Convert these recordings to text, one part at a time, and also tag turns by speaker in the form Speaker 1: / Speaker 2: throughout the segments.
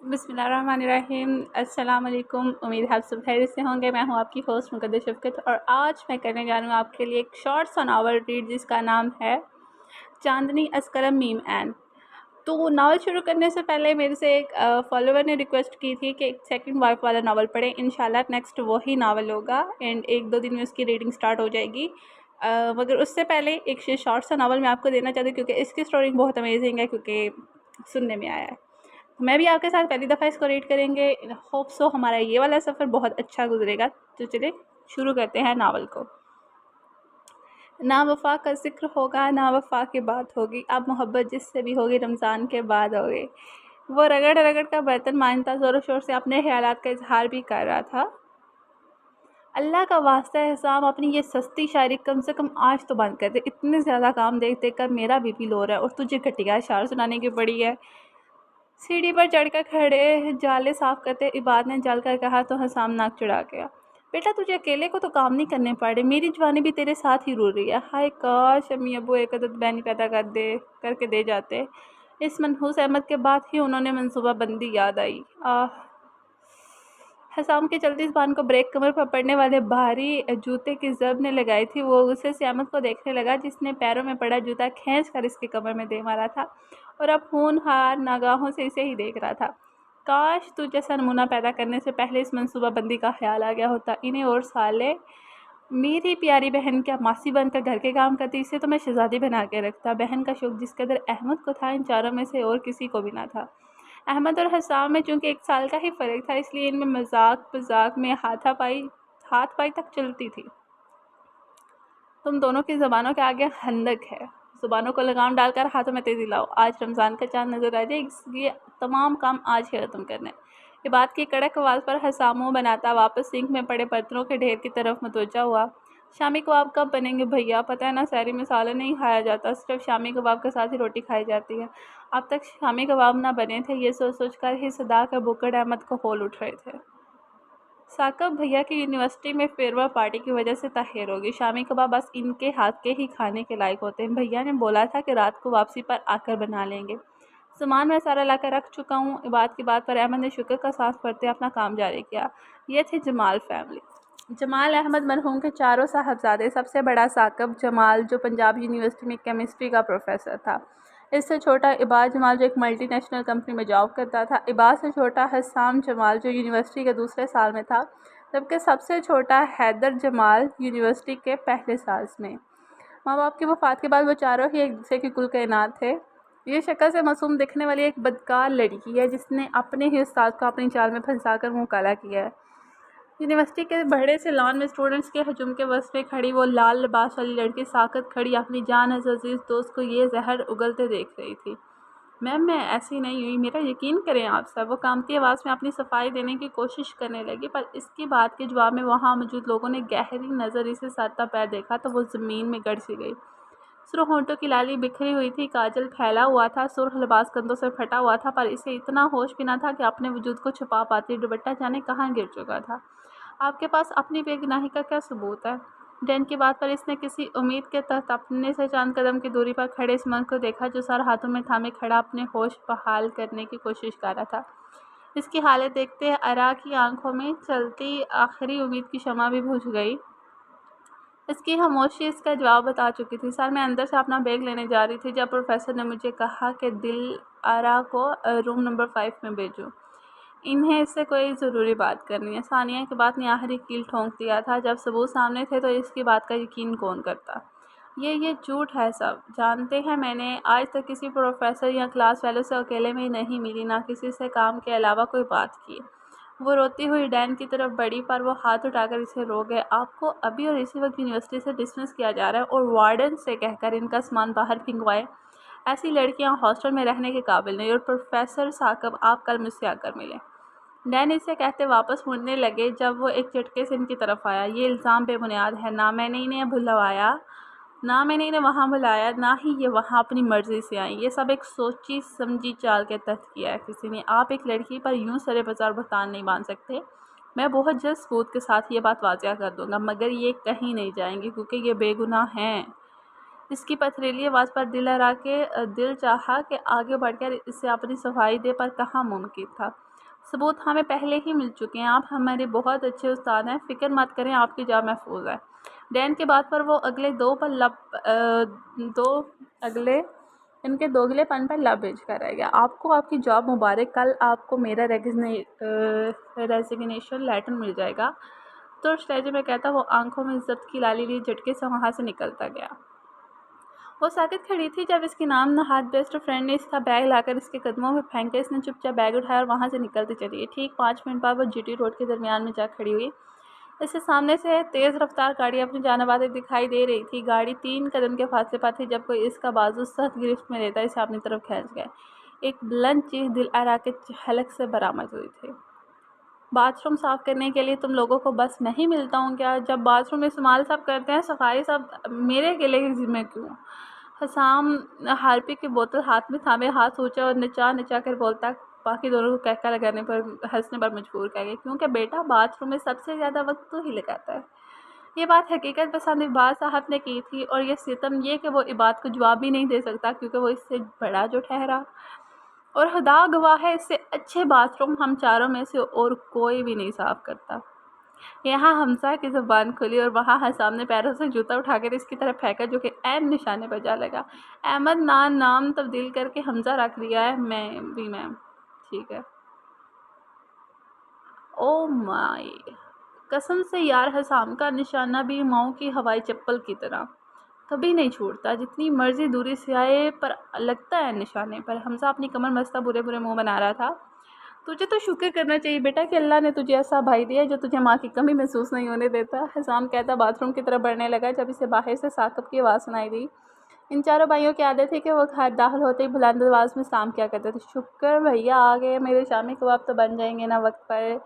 Speaker 1: बिस्मिल्लाहिर्रहमानिर्रहीम। अस्सलाम वालेकुम। उम्मीद है आप सब खैरियत से होंगे। मैं हूं आपकी होस्ट मुक़द्दस शफ़क़त और आज मैं करने जा रही हूँ आपके लिए एक शॉर्ट सा नावल रीड जिसका नाम है चांदनी अस्करम मीम एन। तो नावल शुरू करने से पहले मेरे से एक फॉलोवर ने रिक्वेस्ट की थी कि एक सेकंड वाइफ वाला नावल पढ़ें। इंशाल्लाह नेक्स्ट वही नावल होगा एंड 1-2 दिन में उसकी रीडिंग स्टार्ट हो जाएगी। मगर उससे पहले एक शॉर्ट सा नावल मैं आपको देना चाहती हूँ क्योंकि इसकी स्टोरी बहुत अमेजिंग है, क्योंकि सुनने में आया है। मैं भी आपके साथ पहली दफ़ा इसको रीड करेंगे। होप सो हमारा ये वाला सफ़र बहुत अच्छा गुजरेगा। तो चलिए शुरू करते हैं नावल को। ना वफ़ा का ज़िक्र होगा, ना वफ़ा की बात होगी, अब मोहब्बत जिससे भी होगी रमज़ान के बाद होगी। वो रगड़ रगड़ का बर्तन मांजता ज़ोर शोर से अपने ख़यालात का इजहार भी कर रहा था। अल्लाह का वास्ता है हिसाम, अपनी ये सस्ती शायरी कम से कम आज तो बंद कर दे। इतने ज़्यादा काम देख देख कर मेरा बीपी लो रहा है और तुझे घटिया अशार सुनाने की पड़ी है। सीढ़ी पर चढ़कर खड़े जाले साफ करते इबाद ने जल कर कहा तो हसाम नाक चढ़ा गया। बेटा तुझे अकेले को तो काम नहीं करने पड़े, मेरी जवानी भी तेरे साथ ही रुल रही है। हाय काश अम्मी अबू एक अदद बहनी पैदा करके दे जाते। इस मनहूस अहमद के बाद ही उन्होंने मनसूबाबंदी याद आई। हसाम की चलती ज़बान को ब्रेक कमर पर पड़ने वाले भारी जूते की ज़ब ने लगाई थी। वो गुस्से से अहमद को देखने लगा जिसने पैरों में पड़ा जूता खींच कर इसकी कमर में दे मारा था और अब होनहार नागाहों से इसे ही देख रहा था। काश तू जैसा नमूना पैदा करने से पहले इस मनसूबाबंदी का ख्याल आ गया होता। इन्हें और साले मेरी प्यारी बहन क्या मासी बनकर घर के काम करती, इसे तो मैं शहजादी बना के रखता। बहन का शौक जिस कदर अहमद को था इन चारों में से और किसी को भी ना था। अहमद और हसाम में चूँकि 1 साल का ही फ़र्क था इसलिए इनमें मजाक में हाथ पाई तक चलती थी। तुम दोनों की ज़बानों के आगे खंदक है, ज़ुबानों को लगाम डालकर हाथों में तेज़ी लाओ। आज रमज़ान का चाँद नज़र आ जाए, इसलिए तमाम काम आज ही ख़त्म करने। ये बात की कड़क आवाज़ पर हसाम मुँह बनाता वापस सिंक में पड़े बर्तनों के ढेर की तरफ मुतवज्जा हुआ। शामी कबाब कब बनेंगे भैया? पता है ना सहरी में सालन नहीं खाया जाता, सिर्फ शामी कबाब के साथ ही रोटी खाई जाती है। अब तक शामी कबाब ना बने थे, ये सोच सोच कर ही सदा के बुक्कड़ अहमद को होल उठ रहे थे। साकब भैया की यूनिवर्सिटी में फेयरवेल पार्टी की वजह से ताख़ीर होगी। शामी कबाब बस इनके हाथ के ही खाने के लायक होते हैं। भैया ने बोला था कि रात को वापसी पर आकर बना लेंगे। सामान मैं सारा लाकर रख चुका हूँ। बात की बात पर अहमद ने शुक्र का सांस भरते अपना काम जारी किया। ये थी जमाल फैमिली। जमाल अहमद मरहूम के चारों साहबजादे। सबसे बड़ा साकब जमाल जो पंजाब यूनिवर्सिटी में केमिस्ट्री का प्रोफेसर था। इससे छोटा इबाद जमाल जो एक मल्टीनेशनल कंपनी में जॉब करता था। इबाद से छोटा हसाम जमाल जो यूनिवर्सिटी के दूसरे साल में था, जबकि सबसे छोटा हैदर जमाल यूनिवर्सिटी के पहले साल में। माँ बाप की वफ़ात के बाद वो चारों ही एक दूसरे के कुल कायनात थे। ये शक्ल से मासूम दिखने वाली एक बदकार लड़की है जिसने अपने ही उस्ताद को अपनी चाल में फंसाकर मुँह काला किया है। यूनिवर्सिटी के बड़े से लॉन में स्टूडेंट्स के हजूम के वसत में खड़ी वो लाल लिबास वाली लड़की साकत खड़ी अपनी जान अजीज़ दोस्त को ये जहर उगलते देख रही थी। मैम मैं ऐसी नहीं हुई, मेरा यकीन करें आप सब। वो कामती आवाज़ में अपनी सफाई देने की कोशिश करने लगी, पर इसकी बात के जवाब में वहाँ मौजूद लोगों ने गहरी नज़र से सर पैर देखा तो वो ज़मीन में गड़ सी गई। सुर्ख होंठों की लाली बिखरी हुई थी, काजल फैला हुआ था, सुर्ख लिबास कंधों से फटा हुआ था, पर इसे इतना होश भी ना था कि अपने वजूद को छुपा पाती। दुपट्टा जाने कहाँ गिर चुका था। आपके पास अपनी बेगुनाही का क्या सबूत है? डैन की बात पर इसने किसी उम्मीद के तहत अपने से चंद कदम की दूरी पर खड़े इस मर्द को देखा जो सर हाथों में थामे खड़ा अपने होश बहाल करने की कोशिश कर रहा था। इसकी हालत देखते अरा की आंखों में चलती आखिरी उम्मीद की शमा भी बुझ गई। इसकी खामोशी इसका जवाब बता चुकी थी। सर मैं अंदर से अपना बैग लेने जा रही थी जब प्रोफेसर ने मुझे कहा कि दिल आरा को रूम नंबर 5 में भेजूं। इन्हें इससे कोई ज़रूरी बात करनी है। सानिया की बात ने आखिरी कील ठोंक दिया था। जब सबूत सामने थे तो इसकी बात का यकीन कौन करता। ये झूठ है, सब जानते हैं। मैंने आज तक किसी प्रोफेसर या क्लास वालों से अकेले में नहीं मिली, ना किसी से काम के अलावा कोई बात की। वो रोती हुई डैन की तरफ बढ़ी, पर वो हाथ उठाकर इसे रोक गए। आपको अभी और इसी वक्त यूनिवर्सिटी से डिसमिस किया जा रहा है और वार्डन से कहकर इनका सामान बाहर फिंगवाए। ऐसी लड़कियां हॉस्टल में रहने के काबिल नहीं। और प्रोफेसर साकब आप कल मुझसे आकर मिले। डैन इसे कहते वापस मुड़ने लगे जब वो एक झटके से इनकी तरफ आया। ये इल्ज़ाम बेबुनियाद है। ना मैंने इन्हें भुलवाया, ना मैंने इन्हें वहाँ बुलाया, ना ही ये वहाँ अपनी मर्ज़ी से आई। ये सब एक सोची समझी चाल के तहत किया है किसी ने। आप एक लड़की पर यूँ सरे बाजार बुहतान नहीं बांध सकते। मैं बहुत जल्द सबूत के साथ ये बात वाज़िया कर दूँगा, मगर ये कहीं नहीं जाएंगी क्योंकि ये बेगुनाह हैं। इसकी पथरीली आवाज़ पर दिलहरा के दिल चाहा कि आगे बढ़कर इससे अपनी सफाई दे, पर कहाँ मुमकिन था। सबूत हमें पहले ही मिल चुके हैं। आप हमारे बहुत अच्छे उस्ताद हैं, फ़िक्र मत करें, आपकी जान महफूज है। डैन के बात पर वो इनके दोगलेपन पर लबरेज कर रह गया। आपको आपकी जॉब मुबारक, कल आपको मेरा रेजिग्नेशन लेटर मिल जाएगा। तो उस लहजे में कहता वो आंखों में इज्जत की लाली लिए झटके से वहाँ से निकलता गया। वो साकित खड़ी थी जब इसके नाम नहाद बेस्ट फ्रेंड ने इसका बैग लाकर इसके कदमों में फेंका। इसने चुपचाप बैग उठाया और वहाँ से निकलती चली गई। ठीक 5 मिनट बाद वो जीटी रोड के दरमियान में जा खड़ी हुई। इससे सामने से तेज़ रफ्तार गाड़ी अपनी जानिब दिखाई दे रही थी। गाड़ी 3 कदम के फासले पर थी जब कोई इसका बाजू सख्त गिरफ्त में लेता इसे अपनी तरफ खींच गया। एक बुलंद चीख दिल आरा के हलक से बरामद हुई थी। बाथरूम साफ़ करने के लिए तुम लोगों को बस नहीं मिलता हूँ क्या? जब बाथरूम इस्तेमाल सब करते हैं, सफाई सब मेरे अकेले की ज़िम्मे क्यों? हसाम हार्पिक की बोतल हाथ में थामे हाथ ऊंचा और नचा कर बोलता। बाकी दोनों को कहका लगाने पर हंसने पर मजबूर कर गया, क्योंकि बेटा बाथरूम में सबसे ज़्यादा वक्त तो ही लगाता है। ये बात हकीकत पसंद इबाद साहब ने की थी, और ये सितम ये कि वो इबाद को जवाब भी नहीं दे सकता, क्योंकि वो इससे बड़ा जो ठहरा। और खुदा गवाह है, इससे अच्छे बाथरूम हम चारों में से और कोई भी नहीं साफ़ करता। यहाँ हमजा की ज़ुबान खुली और वहाँ हसाम ने पैरों से जूता उठाकर इसकी तरफ फेंका, जो कि ऐन निशाने पर जा लगा। अहमद नाम तब्दील करके हमजा रख दिया है। मैम ठीक है। ओ माय कसम से यार, हसाम का निशाना भी माओ की हवाई चप्पल की तरह कभी नहीं छूटता, जितनी मर्जी दूरी से आए पर लगता है निशाने पर। हमजा अपनी कमर मस्ता बुरे बुरे मुंह बना रहा था। तुझे तो शुक्र करना चाहिए बेटा कि अल्लाह ने तुझे ऐसा भाई दिया जो तुझे माँ की कमी महसूस नहीं होने देता। हसाम कहता बाथरूम की तरफ बढ़ने लगा जब इसे बाहर से साकिब की आवाज़ सुनाई दी। इन चारों भाइयों की आदत थी कि वो घर दाखिल होते ही बुलंद आवाज़ में सलाम किया करते थे। शुक्र भैया आ गए, मेरे शामी कबाब तो बन जाएंगे ना वक्त पर।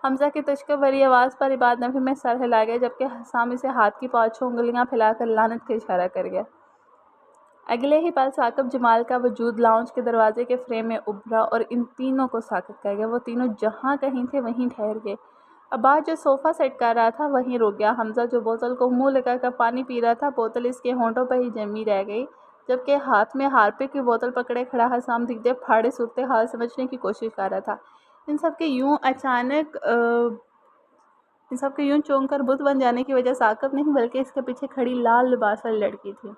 Speaker 1: हमजा की तुझको भरी आवाज़ पर इबाद नफी में सर हिला गया, जबकि हसाम इसे हाथ की 5 उंगलियां फैलाकर लानत का इशारा कर गया। अगले ही पल साकिब जमाल का वजूद लाउंज के दरवाजे के फ्रेम में उभरा और इन तीनों को साकिब कर गया। वो तीनों जहाँ कहीं थे वहीं ठहर गए। अब्बास जो सोफ़ा सेट कर रहा था वहीं रुक गया। हमजा जो बोतल को मुंह लगाकर पानी पी रहा था, बोतल इसके होंठों पर ही जमी रह गई, जबकि हाथ में हार्पिक की बोतल पकड़े खड़ा हसाम दिखते फाड़े सूरते हाल समझने की कोशिश कर रहा था। इन सब के यूं चौंक कर बुत बन जाने की वजह साकिब नहीं बल्कि इसके पीछे खड़ी लाल लिबास वाली लड़की थी।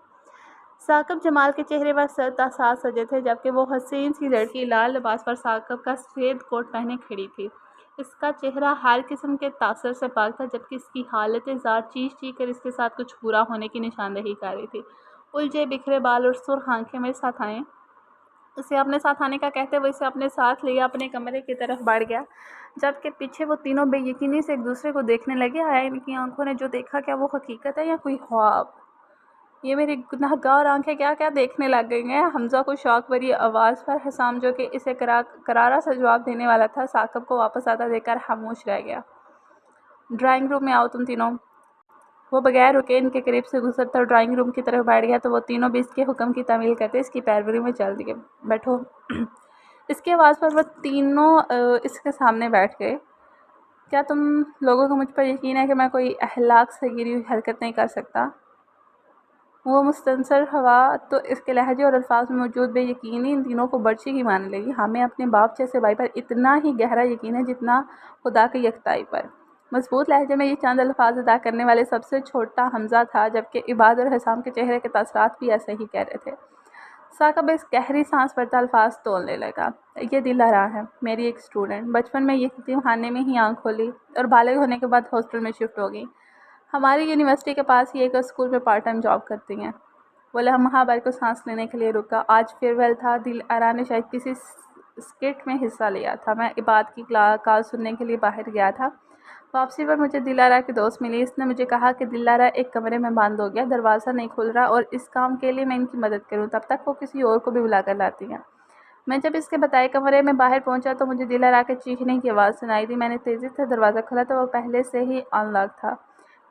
Speaker 1: साकिब जमाल के चेहरे पर साथ सजे थे, जबकि वो हसीन सी लड़की लाल लिबास पर साकिब का सफ़ेद कोट पहने खड़ी थी। इसका चेहरा हर किस्म के तासर से पाक था, जबकि इसकी हालत ज़ात चीख चीख कर इसके साथ कुछ बुरा होने की निशानदेही कर रही थी। उलझे बिखरे बाल और सुर्ख आंखें मेरे साथ आएँ, इसे अपने साथ आने का कहते हुए इसे अपने साथ लिया अपने कमरे की तरफ बढ़ गया, जबकि पीछे वो तीनों बेयकीनी से एक दूसरे को देखने लगे। आया इनकी आंखों ने जो देखा, क्या वो हकीकत है या कोई ख्वाब? ये मेरी गुनाहगार आंखें क्या क्या देखने लग गई हैं। हमजा को शौक भरी आवाज़ पर हसाम, जो कि इसे करारा सा जवाब देने वाला था, साकिब को वापस आता देखकर खामोश रह गया। ड्राइंग रूम में आओ तुम तीनों। वो बगैर रुके इनके करीब से गुजरता और ड्राइंग रूम की तरफ बैठ गया, तो वो तीनों भी इसके हुक्म की तामील करते इसकी पैरवी में चल दिए। बैठो। इसकी आवाज़ पर वो तीनों इसके सामने बैठ गए। क्या तुम लोगों को मुझ पर यकीन है कि मैं कोई अखलाक से गिरी हुई हरकत नहीं कर सकता? वो मुस्तनसर हवा तो इसके लहजे और अल्फाज में मौजूद बेयकीनी इन तीनों को बर्ची ही मानने लगी। हमें अपने बाप जैसे भाई पर इतना ही गहरा यकीन है जितना खुदा की यकताई पर। मजबूत लहजे में ये चंद अल्फाज अदा करने वाले सबसे छोटा हमजा था, जबकि इबाद और हसाम के चेहरे के तासरात भी ऐसे ही कह रहे थे। साकिब इस गहरी सांस भरता अल्फाज तोलने लगा। ये दिलहरा है, मेरी एक स्टूडेंट। बचपन में ये यतीम खाने में ही आँख खोली और बालिग होने के बाद हॉस्टल में शिफ्ट हो गई। हमारी यूनिवर्सिटी के पास ही एक स्कूल में पार्ट टाइम जॉब करती हैं। बोले हम महाबार को सांस लेने के लिए रुका। आज फेयरवेल था। दिल आरा ने शायद किसी स्किट में हिस्सा लिया था। मैं इबाद की कॉल सुनने के लिए बाहर गया था। वापसी पर मुझे दिलारा की दोस्त मिली। इसने मुझे कहा कि दिलारा एक कमरे में बंद हो गया, दरवाज़ा नहीं खुल रहा और इस काम के लिए मैं इनकी मदद करूं, तब तक वो किसी और को भी बुला कर लाती हैं। मैं जब इसके बताए कमरे में बाहर पहुंचा तो मुझे दिलारा के चीखने की आवाज़ सुनाई दी। मैंने तेज़ी से दरवाज़ा खोला तो वो पहले से ही अनलॉक था।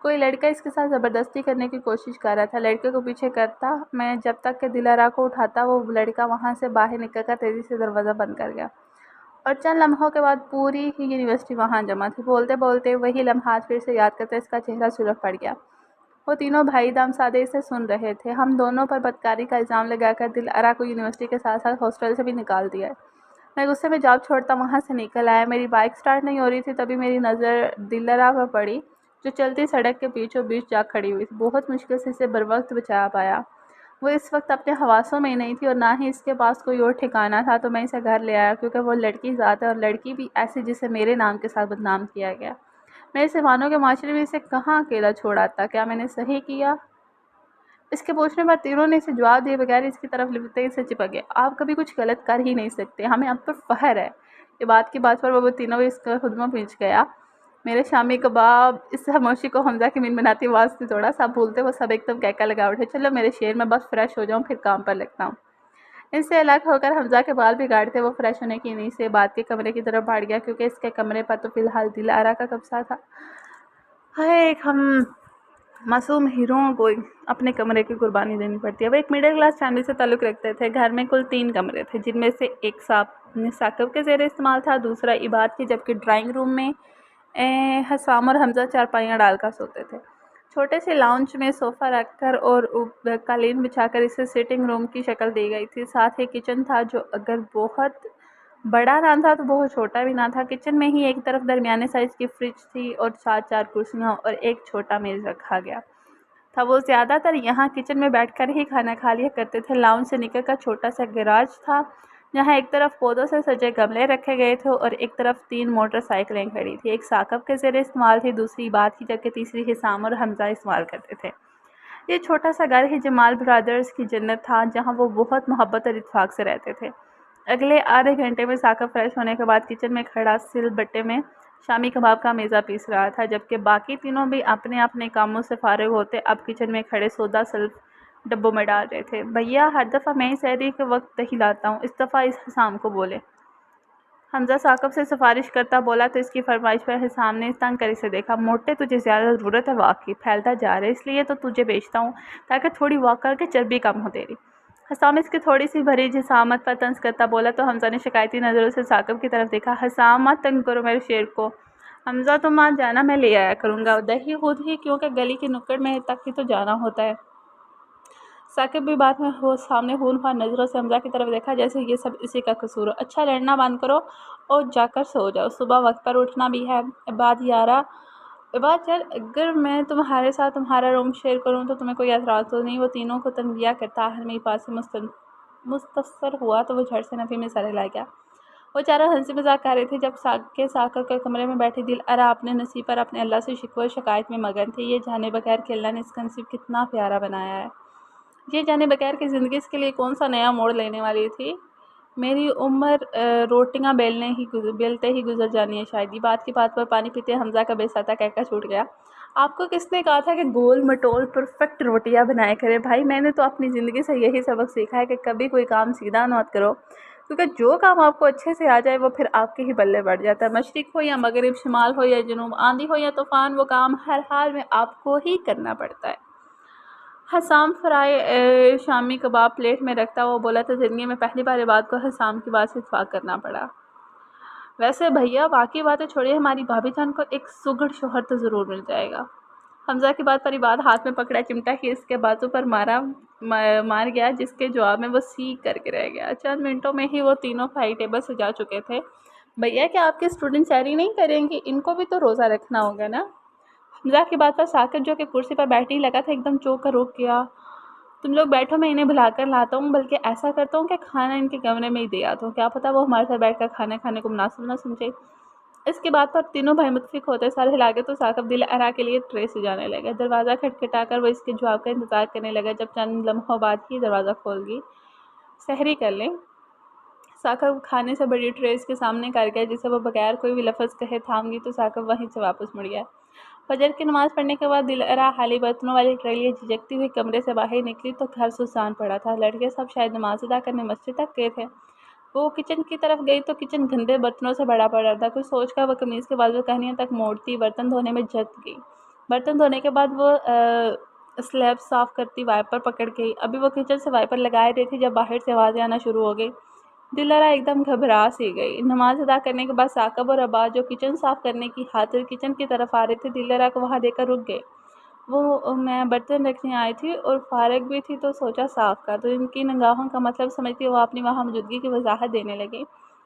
Speaker 1: कोई लड़का इसके साथ ज़बरदस्ती करने की कोशिश कर रहा था। लड़के को पीछे करता मैं जब तक कि दिलारा को उठाता, वो लड़का वहाँ से बाहर निकलकर तेज़ी से दरवाज़ा बंद कर गया। और चंद लम्हों के बाद पूरी ही यूनिवर्सिटी वहाँ जमा थी। बोलते बोलते वही लम्हात फिर से याद करते इसका चेहरा सुर्ख पड़ गया। वो तीनों भाई दामसादे इसे सुन रहे थे। हम दोनों पर बदकारी का इल्ज़ाम लगाकर दिलअरा को यूनिवर्सिटी के साथ साथ हॉस्टल से भी निकाल दिया। मैं गुस्से में जॉब छोड़ता वहाँ से निकल आया। मेरी बाइक स्टार्ट नहीं हो रही थी, तभी मेरी नज़र दिलअरा पर पड़ी, जो चलती सड़क के बीचों बीच जा खड़ी हुई थी। बहुत मुश्किल से इसे बरवक्त बचा पाया। वो इस वक्त अपने हवासों में ही नहीं थी और ना ही इसके पास कोई और ठिकाना था, तो मैं इसे घर ले आया, क्योंकि वो लड़की ज़ात है और लड़की भी ऐसी जिसे मेरे नाम के साथ बदनाम किया गया। मैं इसे मानो के माशरे में इसे कहाँ अकेला छोड़ आता? क्या मैंने सही किया? इसके पूछने पर तीनों ने इसे जवाब दिए बगैर इसकी तरफ लिपटते इसे चिपक गए। आप कभी कुछ गलत कर ही नहीं सकते, हमें आप पर फख्र है। ये बात की बात पर वो तीनों इसका खुद में पीछ गया। मेरे शामी कबाब इस खामोशी को हमजा की मीन बनाती आवाज़ से थोड़ा सा भूलते वो सब एकदम कहका लगा उठे। चलो मेरे शेर, मैं बस फ्रेश हो जाऊँ फिर काम पर लगता हूँ। इससे अलग होकर हमजा के बाल बिगाड़ते वो फ्रेश होने की नींद से बात के कमरे की तरफ भाग गया, क्योंकि इसके कमरे पर तो फिलहाल दिलआरा का कब्जा था। हाय, हम मासूम हीरोओं को अपने कमरे की कुर्बानी देनी पड़ती है। वो एक मिडिल क्लास फैमिली से ताल्लुक़ रखते थे। घर में कुल 3 कमरे थे, जिनमें से एक साकिब के ज़ेर इस्तेमाल था, दूसरा इबाद की, जबकि ड्राइंग रूम में हसाम और हमजा चारपाइयाँ डालकर सोते थे। छोटे से लाउंज में सोफ़ा रखकर और कालीन बिछाकर इसे सिटिंग रूम की शक्ल दी गई थी। साथ ही किचन था, जो अगर बहुत बड़ा ना था तो बहुत छोटा भी ना था। किचन में ही एक तरफ दरमियाने साइज़ की फ्रिज थी और साथ 4 कुर्सियाँ और एक छोटा मेज़ रखा गया था। वो ज़्यादातर यहाँ किचन में बैठकर ही खाना खा लिया करते थे। लाउंज से निकलकर छोटा सा गैराज था, जहाँ एक तरफ पौधों से सजे गमले रखे गए थे और एक तरफ 3 मोटरसाइकिलें खड़ी थी। एक साकिब के ज़ेर इस्तेमाल थी, दूसरी बात की, जबकि तीसरी हिसाम और हमजा इस्तेमाल करते थे। ये छोटा सा घर ही जमाल ब्रदर्स की जन्नत था, जहाँ वो बहुत मोहब्बत और इत्तेफाक से रहते थे। अगले आधे घंटे में साकिब फ्रेश होने के बाद किचन में खड़ा सिलबट्टे में शामी कबाब का मेज़ा पीस रहा था, जबकि बाकी तीनों भी अपने अपने कामों से फारिग होते अब किचन में खड़े सौदा सल्फ डब्बों में डाल रहे थे। भैया, हर दफ़ा मैं ही सहरी के वक्त दही लाता हूँ, इस दफ़ा इस हिसाम को बोले। हमजा साकिब से सिफारिश करता बोला तो इसकी फरमाइश पर हिसाम ने तंग कर इसे देखा। मोटे, तुझे ज़्यादा ज़रूरत है वाकई, फैलता जा रहा है, इसलिए तो तुझे बेचता हूँ ताकि थोड़ी वॉक करके चर्बी कम हो तेरी। हसाम इसकी थोड़ी सी भरी जिसामत पर तंज करता बोला तो हमजा ने शिकायती नज़रों से साकिब की तरफ देखा। हसाम, मत तंग करो मेरे शेर को। हमजा, तुम आज जाना, मैं ले आया करूँगा दही खुद ही, क्योंकि गली की नुक्कड़ में तक ही तो जाना होता है। साकिब भी बाद में वो सामने खूनखार नज़रों से हमजा की तरफ देखा, जैसे ये सब इसी का कसूर हो। अच्छा, लड़ना बंद करो और जाकर सो जाओ, सुबह वक्त पर उठना भी है। इबाद यार, अगर मैं तुम्हारे साथ तुम्हारा रूम शेयर करूं तो तुम्हें कोई एतराज़ तो नहीं? वो तीनों को तंबिया करता आखिर मेरे पास से मुस्तसर हुआ तो वो झट से नफ़ी में सर हिला गया। वो चारों हंसी मजाक कर रहे थे जब साकिब के कमरे में बैठी दिलअरा अपने नसीब पर अपने अल्लाह से शिकवा शिकायत में मगन थी। ये जाने बगैर कि अल्लाह ने इसका नसीब कितना प्यारा बनाया है, ये जाने बगैर कि ज़िंदगी इसके लिए कौन सा नया मोड़ लेने वाली थी। मेरी उम्र रोटियां बेलते ही गुजर जानी है शायद। ये बात की बात पर पानी पीते हमजा का बेसाता कहकर छूट गया। आपको किसने कहा था कि गोल मटोल परफेक्ट रोटियां बनाया करे? भाई, मैंने तो अपनी ज़िंदगी से यही सबक सीखा है कि कभी कोई काम सीधा मत करो, क्योंकि जो काम आपको अच्छे से आ जाए वो फिर आपके ही बल्ले बढ़ जाता है। मशरिक हो या मगरिब, शुमाल हो या जनूब, आंधी हो या तूफ़ान, वो काम हर हाल में आपको ही करना पड़ता है। हसाम फ्राई शामी कबाब प्लेट में रखता हुआ बोला तो ज़िंदगी में पहली बार इबाद को हसाम की बात से इत्तेफाक करना पड़ा। वैसे भैया, बाकी बातें छोड़िए, हमारी भाभी जान को एक सुघड़ शोहर तो ज़रूर मिल जाएगा। हमजा की बात पर इबाद हाथ में पकड़ा चिमटा कि इसके बाजू पर मार गया, जिसके जवाब में वो सीख करके रह गया। चंद मिनटों में ही वो तीनों भाई टेबल से जा चुके थे। भैया, क्या आपके स्टूडेंट सैरी नहीं करेंगे? इनको भी तो रोज़ा रखना होगा ना? हमजा की बात पर साकिब, जो कि कुर्सी पर बैठने लगा था, एकदम चौंक कर रुक गया। तुम लोग बैठो, मैं इन्हें बुलाकर लाता हूँ। बल्कि ऐसा करता हूँ कि खाना इनके कमरे में ही दे आता हूँ, क्या पता वो हमारे साथ बैठकर खाना खाने को मुनासिब ना समझे। इसके बाद पर तीनों भाई मुत्फिक होते सर हिला के तो साकिब दिलअरा के लिए ट्रे से जाने लगे। दरवाज़ा खटखटाकर वो इसके जवाब का इंतज़ार करने लगा। जब चंद लम्हों बाद ही दरवाज़ा खोल गई। सहरी कर लें। साकिब खाने से बड़ी ट्रे इसके सामने कर गया, जिसे वो बगैर कोई भी लफ्ज़ कहे थाम गई तो साकिब वहीं से वापस मुड़ गया। फजर की नमाज़ पढ़ने के बाद दिलअरा खाली बर्तनों वाली ट्रे लिए झिझकती हुई कमरे से बाहर निकली तो घर सुनसान पड़ा था। लड़के सब शायद नमाज अदा करने मस्जिद तक गए थे। वो किचन की तरफ गई तो किचन गंदे बर्तनों से भरा पड़ा था। कुछ सोचकर वह कमीज़ के बाजू कहनियों तक मोड़ती बर्तन धोने में झट गई। बर्तन धोने के बाद वो स्लैब साफ़ करती वाइपर पकड़ गई। अभी वो किचन से वाइपर लगाए रही थी जब बाहर से आवाज़ें आना शुरू हो गई। दिलअरा एकदम घबरा सी गई। नमाज अदा करने के बाद साकिब और अब्बास, जो किचन साफ़ करने की खातिर किचन की तरफ आ रहे थे, दिलअरा को वहाँ देखकर रुक गए। वो मैं बर्तन रखने आई थी और फारग भी थी तो सोचा साफ़ कर, तो इनकी निगाहों का मतलब समझती वो अपनी वहाँ मौजूदगी की वजाहत देने लगी,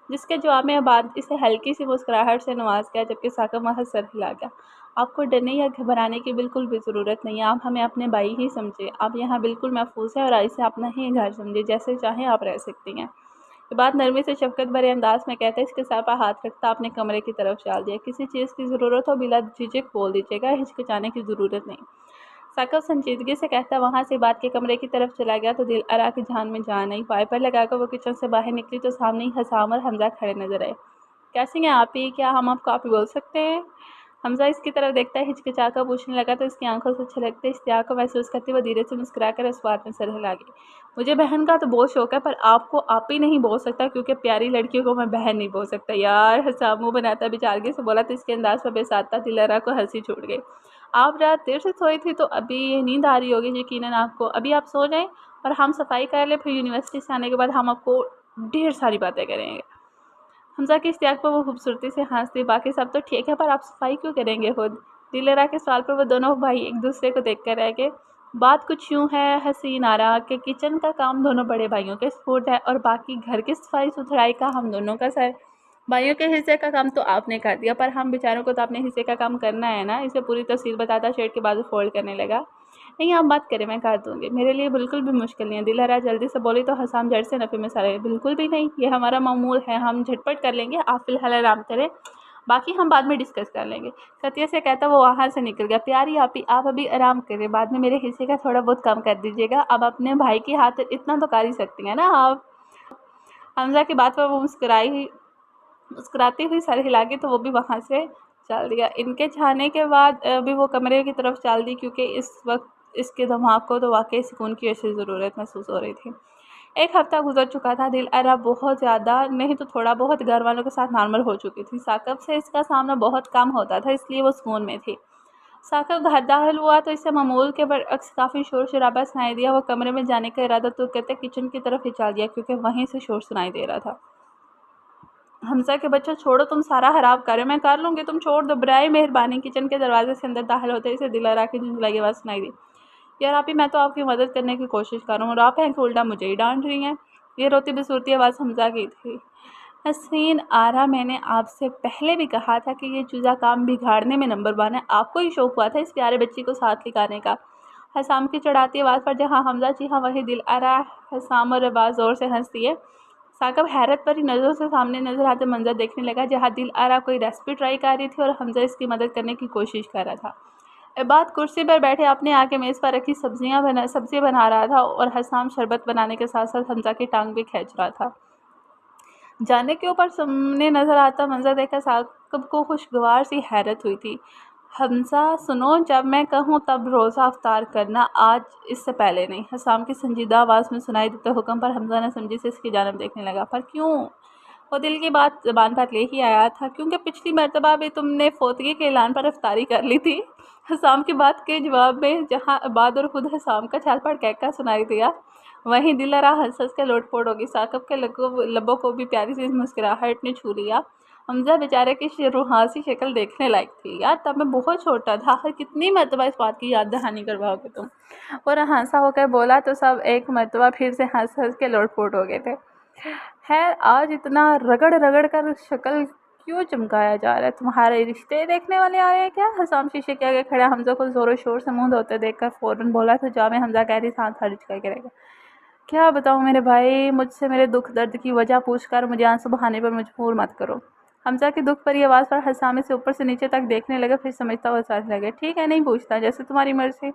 Speaker 1: जिसके जवाब में बाद इसे हल्की सी मुस्कुराहट से नवाज किया, जबकि साकिब वहाँ सर हिला गया। आपको डरने या घबराने की बिल्कुल भी ज़रूरत नहीं है, आप हमें अपने भाई ही समझे, आप यहाँ बिल्कुल महफूज हैं और इसे अपना ही घर समझे, जैसे चाहें आप रह सकती हैं। ये बात नरमी से शफ़क़त भरे अंदाज़ में कहते इसके सर पर हाथ रखता अपने कमरे की तरफ चल दिया। किसी चीज़ की ज़रूरत हो बिला झिझक बोल दीजिएगा, हिचकिचाने की ज़रूरत नहीं। साकिब संजीदगी से कहता वहाँ से बात के कमरे की तरफ चला गया तो दिल अरा की जान में जान आई। वाइपर लगाकर वो किचन से बाहर निकली तो सामने ही हसाम और हमजा खड़े नजर आए। कैसी हैं आप ही, क्या हम आपको आप ही बोल सकते हैं? हमजा इसकी तरफ देखता है, हिचकिचाकर पूछने लगा तो इसकी आंखों से छलकते इश्तियाक को महसूस करते हुए धीरे से मुस्कुराकर इस बात में सर हिला गई। मुझे बहन का तो बहुत शौक है, पर आपको आप ही नहीं बोल सकता क्योंकि प्यारी लड़कियों को मैं बहन नहीं बोल सकता यार। हसाम मुँह बनाता बेचारगी से बोला तो इसके अंदाज पर बेसाता दिलरा को हंसी छूट गई। आप रात देर से सोई थी तो अभी ये नींद आ रही होगी यकीनन आपको। अभी आप सो जाएं और हम सफाई कर ले, फिर यूनिवर्सिटी से आने के बाद हम आपको ढेर सारी बातें करेंगे। हमजा के इश्तियाक पर वो खूबसूरती से हंस दी। बाकी सब तो ठीक है, पर आप सफाई क्यों करेंगे खुद? दिलरा के सवाल पर वो दोनों भाई एक दूसरे को देख कर रह गए। बात कुछ यूँ है हसीन आरा कि किचन का काम दोनों बड़े भाइयों के सपोर्ट है और बाकी घर की सफाई सुथराई का हम दोनों का सर। भाइयों के हिस्से का काम तो आपने कर दिया, पर हम बेचारों को तो अपने हिस्से का काम करना है ना। इसे पूरी तफसील बताता शर्ट के बाजू फोल्ड करने लगा। नहीं आप बात करें, मैं कर दूंगी, मेरे लिए बिल्कुल भी मुश्किल नहीं है। दिलहरा जल्दी से बोली तो हसाम जड़ से नफ़े में सरे। बिल्कुल भी नहीं, ये हमारा मामूल है, हम झटपट कर लेंगे, आप फिलहाल आराम करें, बाकी हम बाद में डिस्कस कर लेंगे। सत्य से कहता वो वहाँ से निकल गया। प्यारी आप अभी आराम करें, बाद में मेरे हिस्से का थोड़ा बहुत कम कर दीजिएगा। अब अपने भाई की हाथ इतना तो कर ही सकती हैं ना आप। हमजा की बात पर वो मुस्कुराती हुई सर हिला के तो वो भी वहाँ से चल दिया। इनके जाने के बाद भी वो कमरे की तरफ चल दी क्योंकि इस वक्त इसके दिमाग को तो वाकई सुकून की ऐसी ज़रूरत महसूस हो रही थी। एक हफ्ता गुजर चुका था। दिल अरा बहुत ज़्यादा नहीं तो थोड़ा बहुत घर वालों के साथ नॉर्मल हो चुकी थी। साकिब से इसका सामना बहुत कम होता था, इसलिए वो सुकून में थी। साकिब घर दाखिल हुआ तो इसे मामूल के बरअक्स काफ़ी शोर शराबा सुनाई दिया। वो कमरे में जाने का इरादा तो कहते किचन की तरफ ही चल दिया क्योंकि वहीं से शोर सुनाई दे रहा था। हमजा के बच्चों छोड़ो, तुम सारा खराब कर रहे हो, मैं कर लूँगी, तुम छोड़ दो बराए मेहरबानी। किचन के दरवाजे से अंदर दाखिल होते इसे दिलरा की झुंझलाई आवाज़ सुनाई दी। यार आप ही, मैं तो आपकी मदद करने की कोशिश कर रहा हूँ और आप हैं कि उल्टा मुझे ही डांट रही हैं। ये रोती बसूरती आवाज़ हमजा की थी। हसीन आरा, मैंने आपसे पहले भी कहा था कि ये चूज़ा काम बिगाड़ने में नंबर 1 है। आपको ही शौक हुआ था इस प्यारे बच्ची को साथ लिखाने का। हसाम की चढ़ाती आवाज़ पर जहाँ हमजा जी हाँ वही दिल आरा। हसाम और आवाज़ ज़ोर से हंसती है। साकिब हैरत भरी नज़रों से सामने नजर आते मंजर देखने लगा जहाँ दिल आरा कोई रेसिपी ट्राई कर रही थी और हमजा इसकी मदद करने की कोशिश कर रहा था। इबाद कुर्सी पर बैठे अपने आके मेज़ पर रखी सब्ज़ी बना रहा था और हसाम शरबत बनाने के साथ साथ हमजा की टांग भी खींच रहा था। जाने के ऊपर सामने नजर आता मंजर देखकर साकिब को खुशगवार सी हैरत हुई थी। हमजा सुनो, जब मैं कहूँ तब रोज़ा अफ्तार करना, आज इससे पहले नहीं। हसाम की संजीदा आवाज़ में सुनाई देते हुक्म पर हमजा ने समझी से इसकी जानब देखने लगा। पर क्यों? वो दिल की बात ज़बान पर ले ही आया था। क्योंकि पिछली मरतबा भी तुमने फोतगी के ऐलान पर अफ्तारी कर ली थी। हसाम की बात के जवाब में जहाँ इबाद और खुद हसाम का छाल पर कहका सुनाई दिया, वहीं दिलरा हंस हंस के लोटपोट होगी। साकिब के लबों को भी प्यारी सी मुस्कुराहट ने छू लिया। हमजा बेचारे की रूहासी शक्ल देखने लायक थी। यार तब मैं बहुत छोटा था, हर कितनी मरतबा इस बात की याद दहानी करवाओगे तुम? और हंसा होकर बोला तो सब एक मरतबा फिर से हंस हंस के लोटपोट हो गए थे। खैर आज इतना रगड़ रगड़ कर शक्ल क्यों चमकाया जा रहा है? तुम्हारे रिश्ते देखने वाले आ रहे हैं क्या? हसाम शीशे के आगे खड़ा हमजा को जोरों शोर से मुंह धोते देखकर फौरन बोला तो जामे हमजा कह रही सांस खर्च करके रहेगा। क्या बताऊँ मेरे भाई, मुझसे मेरे दुख दर्द की वजह पूछकर मुझे आंसू बहाने पर मजबूर मत करो। हमजा की दुख भरी आवाज़ पर हसाम से ऊपर से नीचे तक देखने लगा, फिर समझता हुआ साथ लगे। ठीक है, नहीं पूछता, जैसे तुम्हारी मर्जी।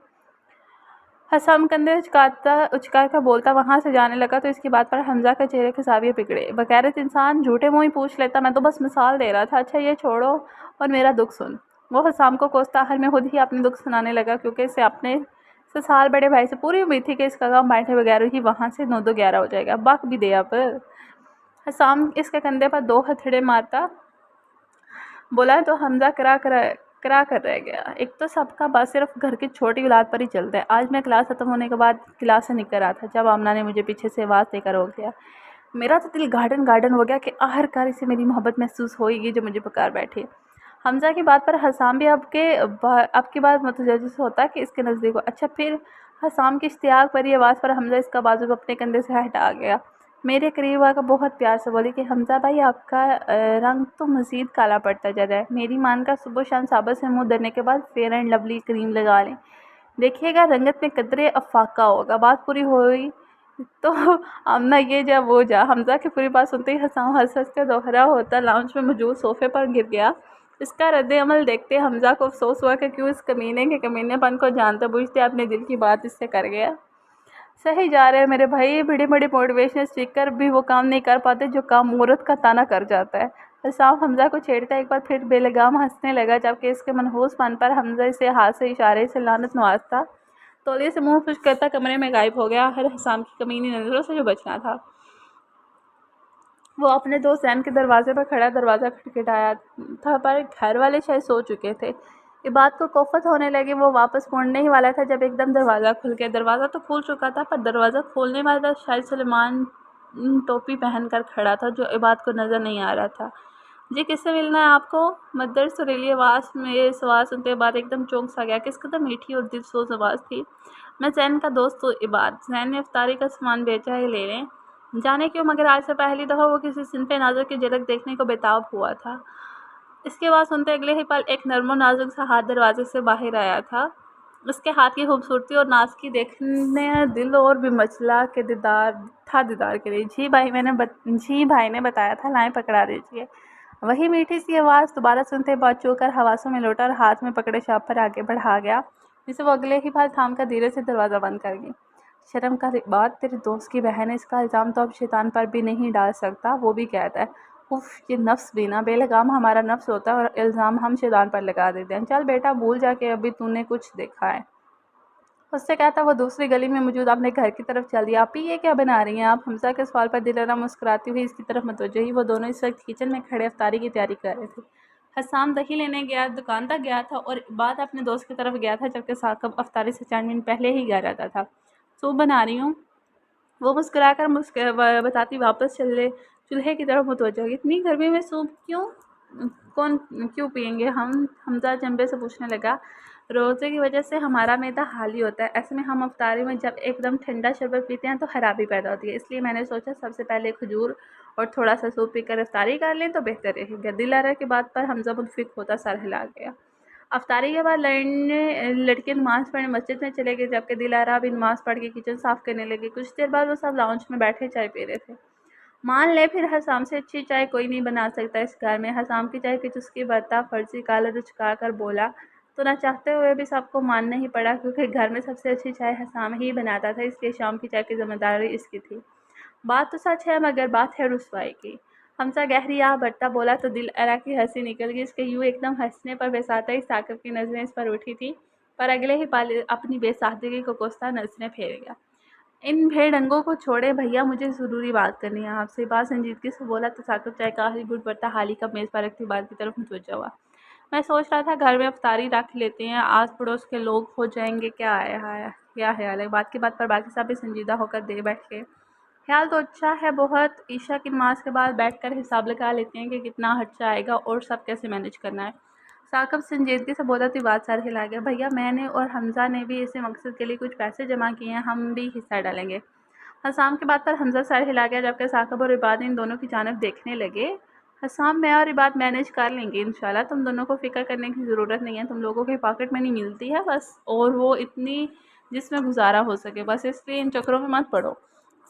Speaker 1: हसाम कंधे उचका कर बोलता वहाँ से जाने लगा तो इसकी बात पर हमजा के चेहरे के जाविये बिगड़े। बगैरत इंसान झूठे मुँह ही पूछ लेता, मैं तो बस मिसाल दे रहा था। अच्छा ये छोड़ो और मेरा दुख सुन। वो हसाम को कोसता हर में खुद ही अपने दुख सुनाने लगा क्योंकि इसे अपने से साल बड़े भाई से पूरी उम्मीद थी कि इसका काम बैठे बगैर ही वहाँ से 9-2-11 हो जाएगा। बक भी दे अब। हसाम इसके कंधे पर 2 हथड़े मारता बोला तो हमजा करा कर रह गया। एक तो सबका बस सिर्फ घर की छोटी औलाद पर ही चलता है। आज मैं क्लास ख़त्म होने के बाद क्लास से निकल रहा था जब आमना ने मुझे पीछे से आवाज़ देकर रोक दिया। मेरा तो दिल गार्डन गार्डन हो गया कि आखिरकार इसे मेरी मोहब्बत महसूस होएगी जो मुझे पुकार बैठी। हमज़ा की बात पर हसाम भी अब की बात मुतजस्सिस होता कि इसके नज़दीक हो। अच्छा, फिर हसाम की इश्तियाक भरी आवाज़ पर हमज़ा इसका बाजू अपने कंधे से हटा गया। मेरे करीब आकर बहुत प्यार से बोली कि हमज़ा भाई, आपका रंग तो मज़ीद काला पड़ता जा रहा है। मेरी मान का सुबह शाम साबुन से मुँह धोने के बाद फेयर एंड लवली क्रीम लगा लें, देखिएगा रंगत में कदरे अफाका होगा। बात पूरी हुई तो आमना ये जा वो जा। हमज़ा की पूरी बात सुनते ही हसाम हंस हंस कर दोहरा होता लाउंज में मौजूद सोफ़े पर गिर गया। इसका रद्द-ए-अमल देखते हमज़ा को अफ़सोस हुआ कि क्यों इस कमीने के कमीनेपन को जानते बूझते अपने दिल की बात इससे कर गया। सही जा रहे हैं मेरे भाई, बड़े-बड़े मोटिवेशनल स्पीकर भी वो काम नहीं कर पाते जो काम औरत का ताना कर जाता है। हसाम हमज़ा को छेड़ता एक बार फिर बेलगाम हंसने लगा, जबकि इसके मनहूस-पन पर हमज़ा इसे हाथ से इशारे से लानत नवाज़ता तौलिए से मुँह खुश्क करता कमरे में गायब हो गया। हर हसाम की कमीनी नज़रों से जो बचना था। वो अपने दोस्त जैन के दरवाजे पर खड़ा दरवाज़ा खटखटाया था, पर घर वाले शायद सो चुके थे। ये बात को कोफत होने लगी। वो वापस मुड़ने ही वाला था जब एकदम दरवाज़ा खुल गया। दरवाज़ा तो खुल चुका था, पर दरवाज़ा खोलने वाला शायद सलेमान टोपी पहन कर खड़ा था, जो इबाद को नज़र नहीं आ रहा था। जी, किससे मिलना है आपको? मद्दर सुरीली आवाज़ में सवाल सुनते बाद एकदम चौंक सा गया। किस कदर मीठी और दिलसोज आवाज़ थी। मैं जैन का दोस्त हूँ इबाद। जैन ने इफ्तारी का सामान बेचा है, ले लें। जाने क्यों, मगर आज से पहली दफ़ा वो किसी सिनफ़े नाज़ुर की झलक देखने को बेताब हुआ था। इसके बाद सुनते अगले ही पल एक नर्म और नाजुक सा हाथ दरवाजे से बाहर आया था। उसके हाथ की खूबसूरती और नाज़ुकी देखने दिल और भी मचला के दीदार के लिए। जी भाई ने बताया था, लाएँ पकड़ा दीजिए। वही मीठी सी आवाज़ दोबारा सुनते बाद चौंकर हवासों में लौटा और हाथ में पकड़े शाप पर आगे बढ़ा गया, जिसे वो अगले ही पल थाम कर धीरे से दरवाज़ा बंद कर गई। शर्म का बात, तेरे दोस्त की बहन है, इसका इल्ज़ाम तो अब शैतान पर भी नहीं डाल सकता। वो भी कहता है, उफ़, ये नफ्स भी ना, बेलगाम हमारा नफ्स होता है और इल्ज़ाम हम शैतान पर लगा देते हैं। चल बेटा, भूल जा के अभी तूने कुछ देखा है। उससे कहता वो दूसरी गली में मौजूद अपने घर की तरफ चल दिया। आप ही ये क्या बना रही हैं आप? हमज़ा के सवाल पर दिलारा मुस्कुराती हुई इसकी तरफ मुतवज्जो हुई। वो दोनों इस वक्त किचन में खड़े इफ्तारी की तैयारी कर रहे थे। हसाम दही लेने गया, दुकान तक गया था और बाद अपने दोस्त की तरफ गया था, जबकि साकिब इफ्तारी से 4 मिनट पहले ही घर आता था। सूप बना रही हूँ, वो मुस्कुराकर बताती वापस चूल्हे की तरफ मुतवज्जो हुई। इतनी गर्मी में सूप क्यों? कौन क्यों पियेंगे हम? हमज़ा चंबे से पूछने लगा। रोज़े की वजह से हमारा मैदा हाली होता है। ऐसे में हम इफ्तारी में जब एकदम ठंडा शरबत पीते हैं तो खराबी पैदा होती है। इसलिए मैंने सोचा सबसे पहले खजूर और थोड़ा सा सूप पीकर इफ्तारी कर लें तो बेहतर रहेगा। दिलारा की बात पर हमज़ा मुतफिक होता सर हिला गया। अफ्तारी के बाद लड़के नमाज़ पढ़ने मस्जिद में चले गए, जबकि दिलारा भी नमाज़ पढ़ के किचन साफ़ करने लगी। कुछ देर बाद वो सब लाउंज में बैठे चाय पी रहे थे। मान ले फिर हसाम से अच्छी चाय कोई नहीं बना सकता इस घर में। हसाम की चाय की चुस्की बरता फर्जी कॉलर उचका कर बोला तो ना चाहते हुए भी सबको मानना ही पड़ा, क्योंकि घर में सबसे अच्छी चाय हसाम ही बनाता था, इसलिए शाम की चाय की जिम्मेदारी इसकी थी। बात तो सच है, मगर बात है रुसवाई की। हमसा गहरी आह भरता बोला तो दिल अरा की हंसी निकल गई। इसके यूँ एकदम हंसने पर बेसाता ही साकिब की नज़रें इस पर उठी थी, पर अगले ही पल अपनी बेसाख्तगी को कोसता नज़रें फेर गया। इन भेड़ंगों को छोड़े भैया, मुझे ज़रूरी बात करनी है आपसे। बात संजीदगी से बोला तो साकिब चाय का आखिरी घुट भरता हाली कप मेज़ पर रखती बात की तरफ मुतवज्जो हुआ। मैं सोच रहा था घर में इफ्तारी रख लेते हैं, आस पड़ोस के लोग हो जाएंगे। क्या ख्याल है? बात की बात पर बाकी सब भी संजीदा होकर दे बैठ के। ख्याल तो अच्छा है बहुत। ईशा की नमाज के बाद बैठकर हिसाब लगा लेते हैं कि कितना खर्चा आएगा और सब कैसे मैनेज करना है। साकिब संजीदगी से बोला तो बात सर हिला गया। भैया, मैंने और हमज़ा ने भी इसी मकसद के लिए कुछ पैसे जमा किए हैं, हम भी हिस्सा डालेंगे। हसाम की बात पर हमज़ा सर हिला गया, जबकि साकिब और इबाद इन दोनों की जानब देखने लगे। हसाम, मैं और इबाद मैनेज कर लेंगे इंशाल्लाह, तुम दोनों को फ़िक्र करने की ज़रूरत नहीं है। तुम लोगों की पॉकेट मनी मिलती है बस, और वो इतनी जिसमें गुजारा हो सके, बस इसलिए इन चक्करों में मत पड़ो।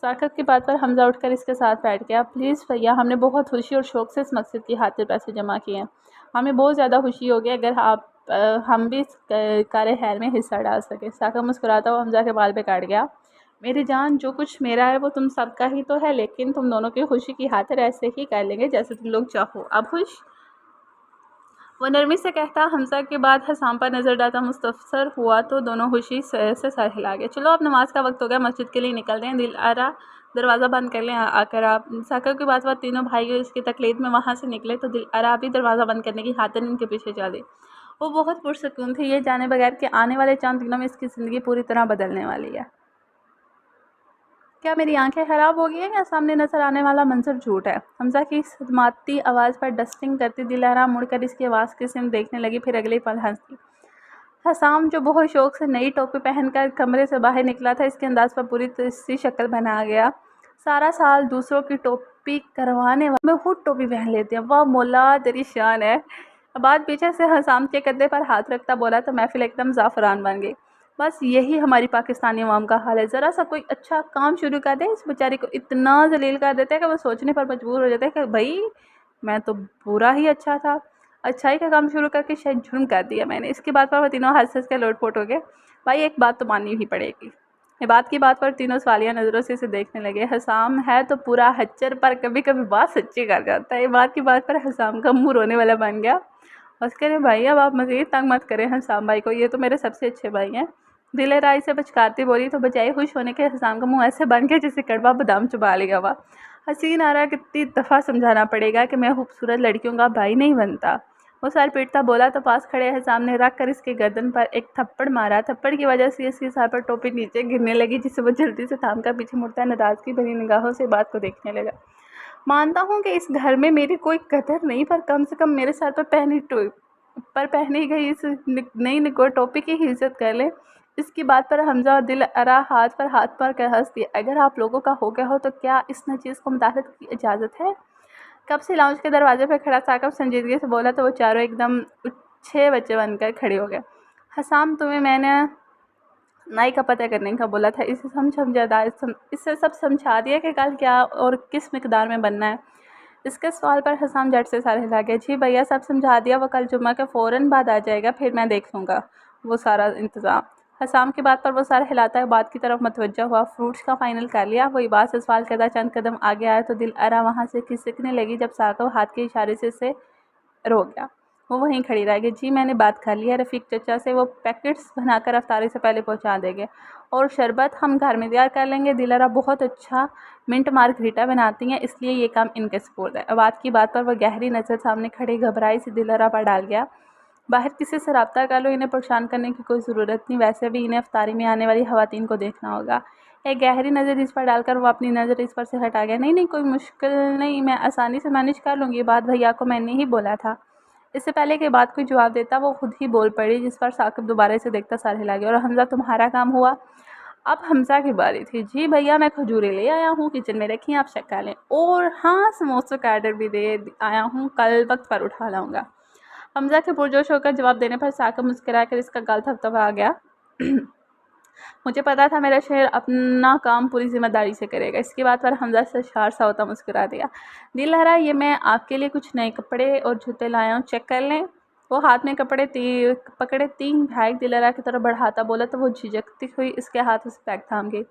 Speaker 1: साकिब की बात पर हमज़ा उठकर इसके साथ बैठ गया। प्लीज़ भैया, हमने बहुत खुशी और शौक़ से इस मकसद की खातिर पैसे जमा किए हैं। हमें बहुत ज़्यादा खुशी होगी अगर हम भी इस कार्य खैर में हिस्सा डाल सकें। साकिब मुस्कुराता हुआ हमज़ा के बाल पे काट गया। मेरी जान, जो कुछ मेरा है वो तुम सबका ही तो है, लेकिन तुम दोनों की खुशी की खातिर ऐसे ही कर लेंगे जैसे तुम लोग चाहो। अब खुश? वो नरमी से कहता। हमज़ा के बाद हसाम पर नज़र डालता मुस्तफसर हुआ तो दोनों खुशी से सर हिला गए। चलो अब नमाज का वक्त हो गया, मस्जिद के लिए निकल रहे हैं। दिल आरा, दरवाज़ा बंद कर लें आकर आप। साकिब के बाद तीनों भाइयों इसकी तकलीद में वहाँ से निकले तो दिल आरा भी दरवाज़ा बंद करने की खातिर इनके पीछे चली। वो बहुत पुरसकून थी, ये जाने बगैर कि आने वाले 4 दिनों में इसकी ज़िंदगी पूरी तरह बदलने वाली है। क्या मेरी आंखें ख़राब हो गई हैं या सामने नज़र आने वाला मंजर झूठ है? हमज़ा की सदमाती आवाज़ पर डस्टिंग करती दिलारा मुड़कर इसकी आवाज़ की सिमत देखने लगी, फिर अगले पल हंस दी। हसाम जो बहुत शौक से नई टोपी पहनकर कमरे से बाहर निकला था, इसके अंदाज पर पूरी सी शक्ल बना गया। सारा साल दूसरों की टोपी करवाने वाले में खुद टोपी पहन लेते हैं, वाह मौला तेरी शान है। बाद पीछे से हसाम के कंधे पर हाथ रखता बोला तो महफिल एकदम ज़ाफ़रान बन गई। बस यही हमारी पाकिस्तानी अवाम का हाल है, ज़रा सा कोई अच्छा काम शुरू कर दे इस बेचारी को इतना जलील कर देते हैं कि वो सोचने पर मजबूर हो जाते हैं कि भाई मैं तो बुरा ही अच्छा था, अच्छाई का काम शुरू करके शायद जुर्म कर दिया मैंने। इसकी बात पर वो तीनों हंस के लोटपोट हो गए। भाई एक बात तो माननी ही पड़ेगी। ये बात की बात पर तीनों सवालिया नज़रों से इसे देखने लगे। हसाम है तो पूरा हच्चर, पर कभी कभी बात सच्ची कर जाता है। ये बात की बात पर हसाम का मुँह रोने वाला बन गया। उसके लिए भाई अब आप मज़ीद तंग मत करें हसाम भाई को, ये तो मेरे सबसे अच्छे भाई हैं। दिलेराई से बचकाती बोली तो बजाय खुश होने के हसाम का मुँह ऐसे बन गया जैसे कड़वा बादाम चुबा लिया हुआ। हसीन आ रहा कितनी दफ़ा समझाना पड़ेगा कि मैं खूबसूरत लड़कियों का भाई नहीं बनता। वो सर पीटता बोला तो पास खड़े है सामने रख कर इसके गर्दन पर एक थप्पड़ मारा। थप्पड़ की वजह से इसके सर पर टोपी नीचे गिरने लगी, जिससे वो जल्दी से थाम कर पीछे मुड़ता नाराज़गी भरी निगाहों से बात को देखने लगा। मानता हूँ कि इस घर में मेरी कोई कदर नहीं, पर कम से कम मेरे सर पर पहनी गई इस नई निकोर टोपी की ही इज्जत कर ले। इसकी बात पर हमजा और दिल अरा हाथ पर कर हंस दिया। अगर आप लोगों का हो गया हो तो क्या इस नचीज़ को मुदाखलत की इजाज़त है? कब से लाउंज के दरवाजे पर खड़ा साकब संजीदगी से बोला तो वो चारों एकदम अच्छे बच्चे बनकर खड़े हो गए। हसाम तुम्हें मैंने नाई का पता करने का बोला था, इससे सब समझा दिया कि कल क्या और किस मिकदार में बनना है। इसके सवाल पर हसाम झट से सर हिला गया। जी भैया सब समझा दिया, वो कल जुम्मा के फ़ौरन बाद आ जाएगा, फिर मैं देख लूँगा वो सारा इंतज़ाम। हसाम की बात पर वो सर हिलाता है बात की तरफ मतवज्जा हुआ। फ्रूट्स का फाइनल कर लिया? वही बात से सवाल करता चंद कदम आगे आया तो दिल अरा वहाँ से खिसकने लगी जब साकब हाथ के इशारे से रोक गया। वो वहीं खड़ी रह गई। जी मैंने बात कर लिया रफ़ीक चचा से, वो पैकेट्स बनाकर अफ्तारी से पहले पहुंचा देंगे और शरबत हम घर में तैयार कर लेंगे। दिलरा बहुत अच्छा मिंट मार्गरीटा बनाती हैं, इसलिए ये काम इनके सपुर्द है। बात की बात पर वह गहरी नज़र सामने खड़े घबराई सी दिलरा पर डाल गया। बाहर किसी से रब्ता कर लो, इन्हें परेशान करने की कोई ज़रूरत नहीं, वैसे भी इन्हें अफ्तारी में आने वाली ख़वातीन को देखना होगा। एक गहरी नज़र इस पर डालकर वो अपनी नज़र इस पर से हटा गया। नहीं कोई मुश्किल नहीं, मैं आसानी से मैनेज कर लूँगी। बात भैया को मैंने ही बोला था। इससे पहले कि बात कोई जवाब देता वो खुद ही बोल पड़ी, जिस पर साकिब दोबारा से देखता सर हिला गया। और हमज़ा तुम्हारा काम हुआ? अब हमज़ा की बारी थी। जी भैया मैं खजूरें ले आया हूँ, किचन में रखी, आप चेक कर लें। और हाँ समोसों का आर्डर भी दे आया हूँ, कल वक्त पर उठा लाऊँगा। हमज़ा के पुरजोश होकर जवाब देने पर साकिब मुस्कुराकर इसका गाल थपथपा गया। मुझे पता था मेरा शहर अपना काम पूरी जिम्मेदारी से करेगा। इसकी बात पर हमज़ा से शार सा होता मुस्कुरा दिया। दिल हरा ये मैं आपके लिए कुछ नए कपड़े और जूते लाया हूँ, चेक कर लें। वो हाथ में कपड़े पकड़े 3 बैग दिलहरा की तरफ बढ़ाता बोला तो वो झिझकती हुई इसके हाथ से बैग थाम गई।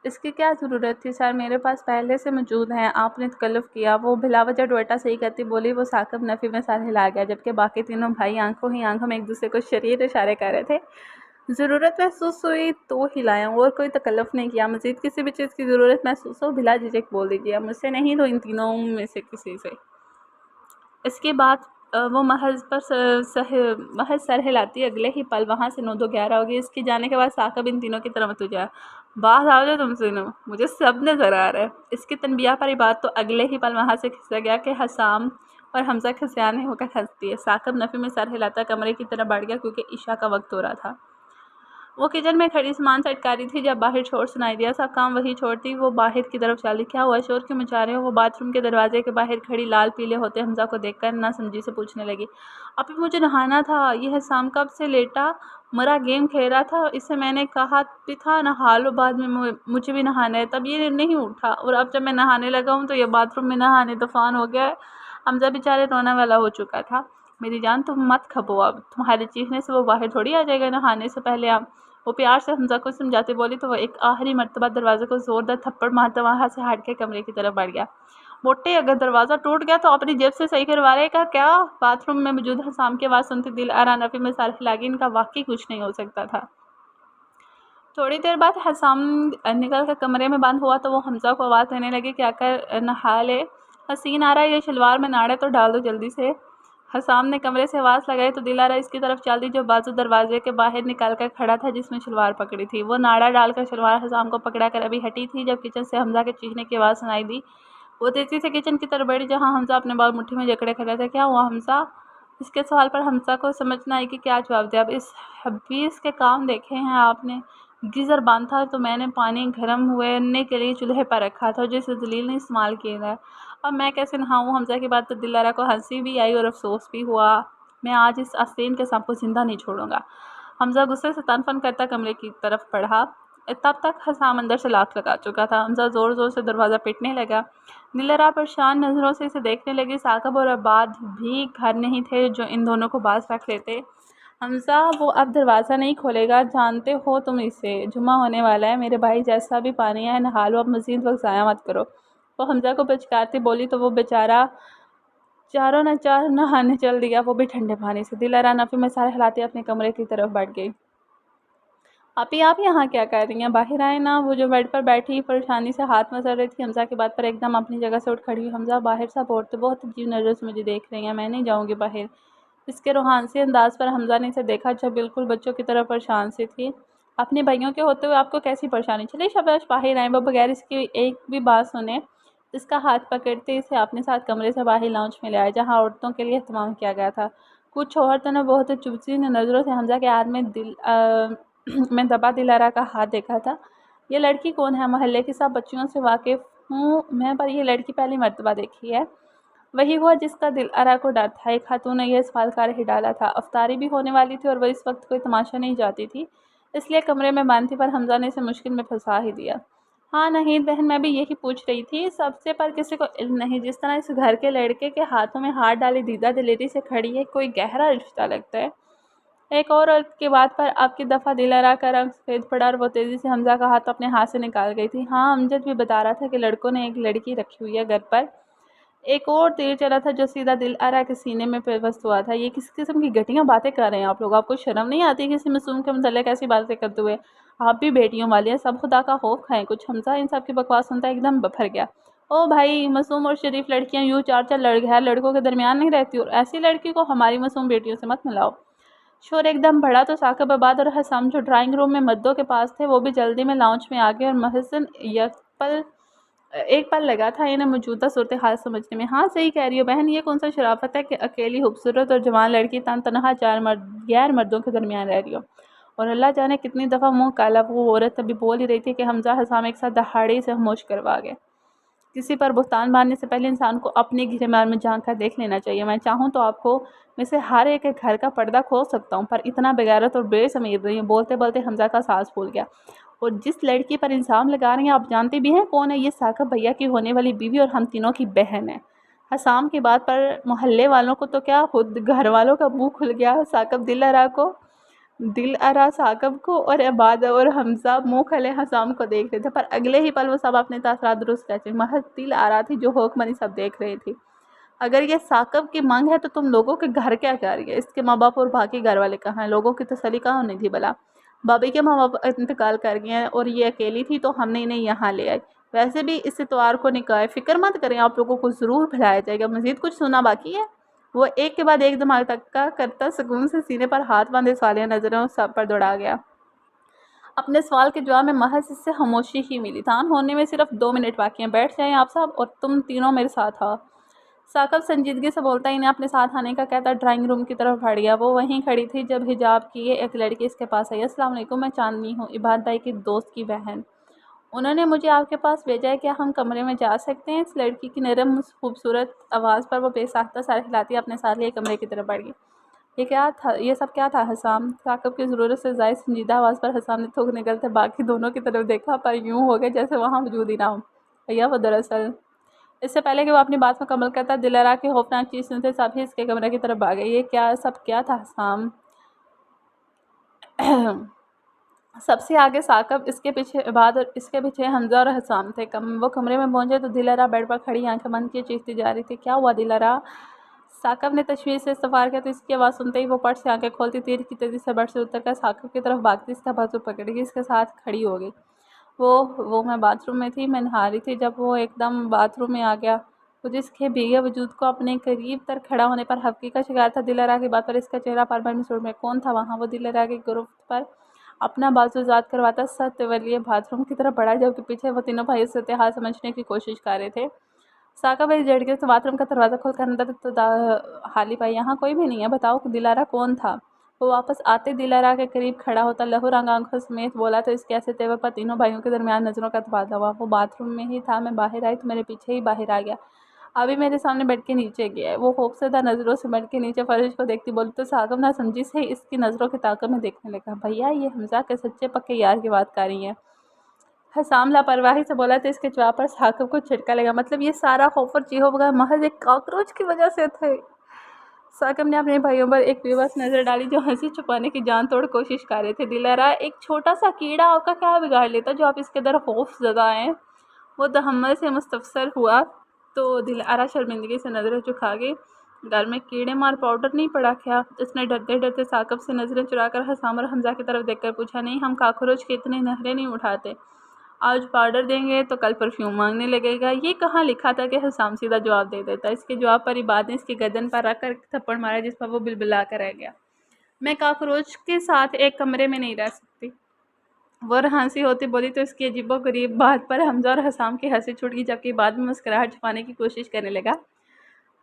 Speaker 1: इसकी क्या ज़रूरत थी सर, मेरे पास पहले से मौजूद हैं, आपने तकल्लुफ़ किया। वो बिलावजह डोटा सही करती बोली। वो साकिब नफ़ी में सर हिला गया, जबकि बाकी तीनों भाई आंखों में एक दूसरे को शरीर इशारे कर रहे थे। ज़रूरत महसूस हुई तो हिलाया और कोई तकल्लुफ़ नहीं किया। मज़ीद किसी भी चीज़ की ज़रूरत महसूस हो बिला झिझक बोल दीजिए, मुझसे नहीं तो इन तीनों में से किसी से। इसके बाद वो महज सर हिलाती अगले ही पल वहाँ से 9-2-11 हो गई। इसके जाने के बाद साकिब इन तीनों की तरफ तुझा बात आओ जो तुम सुनो, मुझे सब नज़र आ रहा है। इसकी तनबिया पर बात तो अगले ही पल वहाँ से खिसक गया कि हसाम और हमज़ा खिसियाने होकर हंसती है। साकिब नफ़ी में सर हिलाता कमरे की तरफ बढ़ गया क्योंकि ईशा का वक्त हो रहा था। वो किचन में खड़ी सामान सेट कर रही थी जब बाहर शोर सुनाई दिया। सब काम वही छोड़ती वो बाहर की तरफ चली। क्या हुआ, शोर क्यों मचा रहे हो? वो बाथरूम के दरवाजे के बाहर खड़ी लाल पीले होते हमज़ा को देखकर ना समझी से पूछने लगी। अभी मुझे नहाना था। यह शाम कब से लेटा मरा गेम खेल रहा था, इससे मैंने कहा भी था नहा लो, बाद में मुझे भी नहाना है, तब ये नहीं उठा। और अब जब मैं नहाने लगा हूँ तो ये बाथरूम में नहाने तूफान हो गया है। हमज़ा बेचारे रोने वाला हो चुका था। मेरी जान तुम मत खपो, अब तुम्हारे चीखने से वो बाहर थोड़ी आ जाएगा, नहाने से पहले आप। वो प्यार से हमज़ा को समझाते बोली तो वह एक आखिरी मर्तबा दरवाजे को ज़ोरदार थप्पड़ मारता वहाँ से हट के कमरे की तरफ बढ़ गया। मोटे अगर दरवाज़ा टूट गया तो अपनी जेब से सही करवा रहेगा क्या? बाथरूम में मौजूद हसाम की आवाज़ सुनती दिल आरा नफ़ी में सर हिला गई। इनका वाकई कुछ नहीं हो सकता था। थोड़ी देर बाद हसाम निकल कर कमरे में बंद हुआ तो वो हमज़ा को आवाज़ देने लगी, क्या कर नहा ले, हसीन आ रहा है, ये शलवार में नाड़े तो डाल दो जल्दी से। हसाम ने कमरे से आवाज़ लगाई तो दिलारा इसकी तरफ चल दी, जो बाजू दरवाजे के बाहर निकाल कर खड़ा था, जिसमें शलवार पकड़ी थी। वो नाड़ा डालकर शलवार हसाम को पकड़ा कर अभी हटी थी जब किचन से हमजा के चीखने की आवाज़ सुनाई दी। वो तेज़ी से किचन की तरफ बढ़ी, जहाँ हमजा अपने बाल मुट्ठी में जकड़े खड़े थे। क्या हुआ हमजा? इसके सवाल पर हमजा को समझ न आई कि क्या जवाब दे। अब इस हबीस के काम देखे हैं आपने? गीज़र बंद था तो मैंने पानी गर्म होने के लिए चूल्हे पर रखा था, जिसे जलील ने इस्तेमाल किया है। अब मैं कैसे नहाऊँ? हमजा की बात तो दिलारा को हंसी भी आई और अफसोस भी हुआ। मैं आज इस आस्तीन के सांप को जिंदा नहीं छोड़ूंगा। हमजा गुस्से से तनफन करता कमरे की तरफ बढ़ा। तब तक हसाम अंदर से लात लगा चुका था। हमजा जोर जोर से दरवाज़ा पीटने लगा। दिलारा परेशान नज़रों से इसे देखने लगी। साकब और अब्बाद भी घर नहीं थे जो इन दोनों को बाज रख लेते। हमजा, वो अब दरवाज़ा नहीं खोलेगा, जानते हो तुम इसे। जुम्मा होने वाला है, मेरे भाई जैसा भी पानी है नहा लो, अब मज़ीद वक्त ज़ाया मत करो। वो हमजा को बचकाती बोली तो वो बेचारा चारों न चार नहाने चल दिया, वो भी ठंडे पानी से। दिलारा नफ़ी में सारे हिलाते अपने कमरे की तरफ बढ़ गई। आप यहाँ क्या कर रही हैं? बाहर आए ना। वो जो बेड पर बैठी परेशानी से हाथ मसल रही थी हमजा की बात पर एकदम अपनी जगह से उठ खड़ी हुई। हमजा, बाहर सब औरतें बहुत अजीब नज़र से मुझे देख रही हैं, मैं नहीं जाऊँगी बाहर। इसके रूहानी अंदाज पर हमजा ने इसे देखा, जब बिल्कुल बच्चों की तरह परेशान सी थी। अपने भाइयों के होते हुए आपको कैसी परेशानी? चलिए शाबाश, बाहर आए। वो बगैर इसकी एक भी बात सुने इसका हाथ पकड़ते इसे अपने साथ कमरे से बाहर लाउंज में ले आए, जहाँ औरतों के लिए एहतमाम किया गया था। कुछ औरतों ने बहुत चुभती नज़रों से हमजा के हाथ में दबा दिलारा का हाथ देखा था। ये लड़की कौन है? मोहल्ले की सब बच्चियों से वाकिफ़ हूँ मैं, पर यह लड़की पहली मर्तबा देखी है। वही हुआ जिसका दिलारा को डर था। एक खातून ने यह सवाल कर ही डाला था। अफ्तारी भी होने वाली थी और वह इस वक्त कोई तमाशा नहीं जाती थी, इसलिए कमरे में बंद थी, पर हमजा ने इसे मुश्किल में फंसा ही दिया। हाँ नहीं बहन, मैं भी यही पूछ रही थी सबसे, पर किसी को इल्म नहीं। जिस तरह इस घर के लड़के के हाथों में हाथ डाले दीदा दिलेरी से खड़ी है, कोई गहरा रिश्ता लगता है। एक और औरत की बात पर आपकी दफ़ा दिलारा का रंग सफ़ेद पड़ा और वो तेज़ी से हमजा का हाथ अपने हाथ से निकाल गई थी। हाँ, अमजद भी बता रहा था कि लड़कों ने एक लड़की रखी हुई है घर पर। एक और तीर चला था जो सीधा दिलारा के सीने में पेवस्त हुआ था। ये किस किस्म की घटिया बातें कर रहे हैं आप लोग? आपको शर्म नहीं आती किसी मासूम के मतलब ऐसी बातें करते हुए? आप भी बेटियों वाली हैं, सब खुदा का खौफ खाएं कुछ। हमजा इन सब की बकवास सुनता एकदम बफर गया। ओ भाई, मासूम और शरीफ लड़कियां यूँ चार चार लड़कों के दरमियान नहीं रहती, और ऐसी लड़की को हमारी मासूम बेटियों से मत मिलाओ। शोर एकदम बढ़ा तो साकिब, आबाद और हसाम जो ड्राइंग रूम में मद्दों के पास थे, वो भी जल्दी में लाउंज में आ गए और महसन एक पल लगा था इन्हें मौजूदा सूरत हाल समझने में। हाँ सही कह रही हो बहन, ये कौन सा शराफत है कि अकेली खूबसूरत और जवान लड़की तनहा चार गैर मर्दों के दरमियान रह रही हो। और अल्लाह जाने कितनी दफ़ा मुंह काला वो औरत अभी बोल ही रही थी कि हमजा हसाम एक साथ दहाड़े से खामोश करवा गए। किसी पर बुहतान बांधने से पहले इंसान को अपने गिरबान में झांक कर देख लेना चाहिए। मैं चाहूँ तो आपको में से हर एक के घर का पर्दा खोल सकता हूँ, पर इतना बेगैरत और बेसमीर नहीं। बोलते बोलते हमजा का सांस फूल गया। और जिस लड़की पर इल्ज़ाम लगा रही हैं आप जानते भी हैं कौन है? ये साकिब भैया की होने वाली बीवी और हम तीनों की बहन है। हसाम की बात पर मोहल्ले वालों को तो क्या, खुद घर वालों का मुंह खुल गया। साकिब दिलारा साकिब को और इबाद और हमजा मुँह खले हसाम को देख रहे थे, पर अगले ही पल वो सब अपने तासरात दुरुस्त रहते। महज दिलारा थी जो हुक्मनी सब देख रही थी। अगर ये साकिब की मांग है तो तुम लोगों के घर क्या कर रही है? इसके माँ बाप और बाकी घर वाले कहाँ हैं? लोगों की तसल्ली कहाँ होनी थी भला? बाबी के माँ बाप इंतकाल कर गए हैं और ये अकेली थी तो हमने इन्हें यहाँ ले आए। वैसे भी इस इतवार को निकाह है, फिक्र मत करें, आप लोगों को ज़रूर भुलाया जाएगा। मज़ीद कुछ सुना बाकी है? वो एक के बाद एक दिमाग तक का करता सुकून से सीने पर हाथ बांधे सालिया नजरों सब पर दौड़ा गया। अपने सवाल के जवाब में महज इससे खामोशी ही मिली। तान होने में सिर्फ 2 मिनट बाकी हैं, बैठ जाएं आप सब और तुम तीनों मेरे साथ आओ। साकिब संजीदगी से बोलता इन्हें अपने साथ आने का कहता ड्राइंग रूम की तरफ बढ़ गया। वो वहीं खड़ी थी जब हिजाब किए एक लड़की इसके पास आई। अस्सलाम वालेकुम, मैं चांदनी हूँ, इबाद भाई की दोस्त की बहन। उन्होंने मुझे आपके पास भेजा है, क्या हम कमरे में जा सकते हैं? इस लड़की की नरम खूबसूरत आवाज़ पर वो बेसाख्ता सर हिलाती अपने साथ लिए कमरे की तरफ बढ़ गई। ये क्या था? ये सब क्या था हसाम? साकिब की ज़रूरत से ज़ायद संजीदा आवाज़ पर हसाम ने थूक निकलते बाकी दोनों की तरफ देखा, पर यूँ हो गया जैसे वहाँ वजूद ही ना हो। भैया वो दरअसल, इससे पहले कि वो अपनी बात मुकम्मल करता दिलारा की खौफनाक चीज़ सुनते सभी इसके कमरे की तरफ भाग गए। ये क्या सब क्या था हसाम? सबसे आगे साकिब, इसके पीछे इबाद और इसके पीछे हमजा और हसाम थे। वो कमरे में पहुंचे तो दिलारा बेड पर खड़ी आंखें बंद किए चीखती जा रही थी। क्या हुआ दिलारा? साकिब ने तशवीश से इस्तफार किया तो इसकी आवाज़ सुनते ही वो पट से आंखें खोलती तीर की तेज़ी से बेड से उतरकर साकिब की तरफ भागती इसका बाजू पकड़ेगी, इसके साथ खड़ी हो गई। वो मैं बाथरूम में थी, मैं नहा रही थी, जब वो एकदम बाथरूम में आ गया। वो जिसके भीगे वजूद को अपने करीब तर खड़ा होने पर हफ्की का शिकार था। दिलहरा की बात पर इसका चेहरा बार बार मिसोड़ में कौन था वहाँ। वो दिलहरा की गिरफ्त पर अपना बाजुजात करवाता सत्यवलीय बाथरूम की तरफ बढ़ा, जबकि पीछे वो तीनों भाई उससे हाल समझने की कोशिश कर रहे थे। साका भाई झटके से बाथरूम का दरवाज़ा खोलकर अंदर तो हाली पाई, यहाँ कोई भी नहीं है, बताओ दिलारा कौन था। वो वापस आते दिलारा के करीब खड़ा होता लहू रंग आंखों समेत बोला तो इसके ऐसे तेवर पर तीनों भाइयों के दरमियान नज़रों का तबादला हुआ। वो बाथरूम में ही था, मैं बाहर आई तो मेरे पीछे ही बाहर आ गया, अभी मेरे सामने बैठ के नीचे गया है। वो खौफजदा नज़रों से बैठ के नीचे फर्श को देखती बोली तो सागम ना समझी से इसकी नज़रों की ताकत में देखने लगा। भैया ये हमजा के सच्चे पक्के यार की बात कर रही हैं। हसाम लापरवाही से बोला तो इसके जवाब पर साकिब को झटका लगा, मतलब ये सारा खौफ और चीहो वगैरह महज एक कॉकरोच की वजह से थे। साकिब ने अपने भाइयों पर एक बेबस नज़र डाली जो हंसी छुपाने की जान तोड़ कोशिश कर रहे थे। दिलारा एक छोटा सा कीड़ा आपका क्या बिगाड़ लेता जो आप इसके अंदर खौफ ज़दा हैं। वो तहम्मुल से मुस्तफसर हुआ तो दिलारा शर्मिंदगी से नज़रें झुका गई। घर में कीड़े मार पाउडर नहीं पड़ा क्या। उसने डरते डरते साकिब से नज़रें चुराकर हसाम और हमजा की तरफ देखकर पूछा, नहीं हम काकरोच के इतने नखरे नहीं उठाते, आज पाउडर देंगे तो कल परफ्यूम मांगने लगेगा। ये कहाँ लिखा था कि हसाम सीधा जवाब दे देता। इसके जवाब पर इबाद ने इसकी गर्दन पर रख कर थप्पड़ मारा जिस पर वो बिलबिला कर रह गया। मैं काकरोच के साथ एक कमरे में नहीं रह सकती। वो हंसी होती बोली तो इसकी अजीबोगरीब बात पर हमजा और हसाम की हंसी छूट गई, जबकि बाद में मुस्कुराहट छुपाने की कोशिश करने लगा।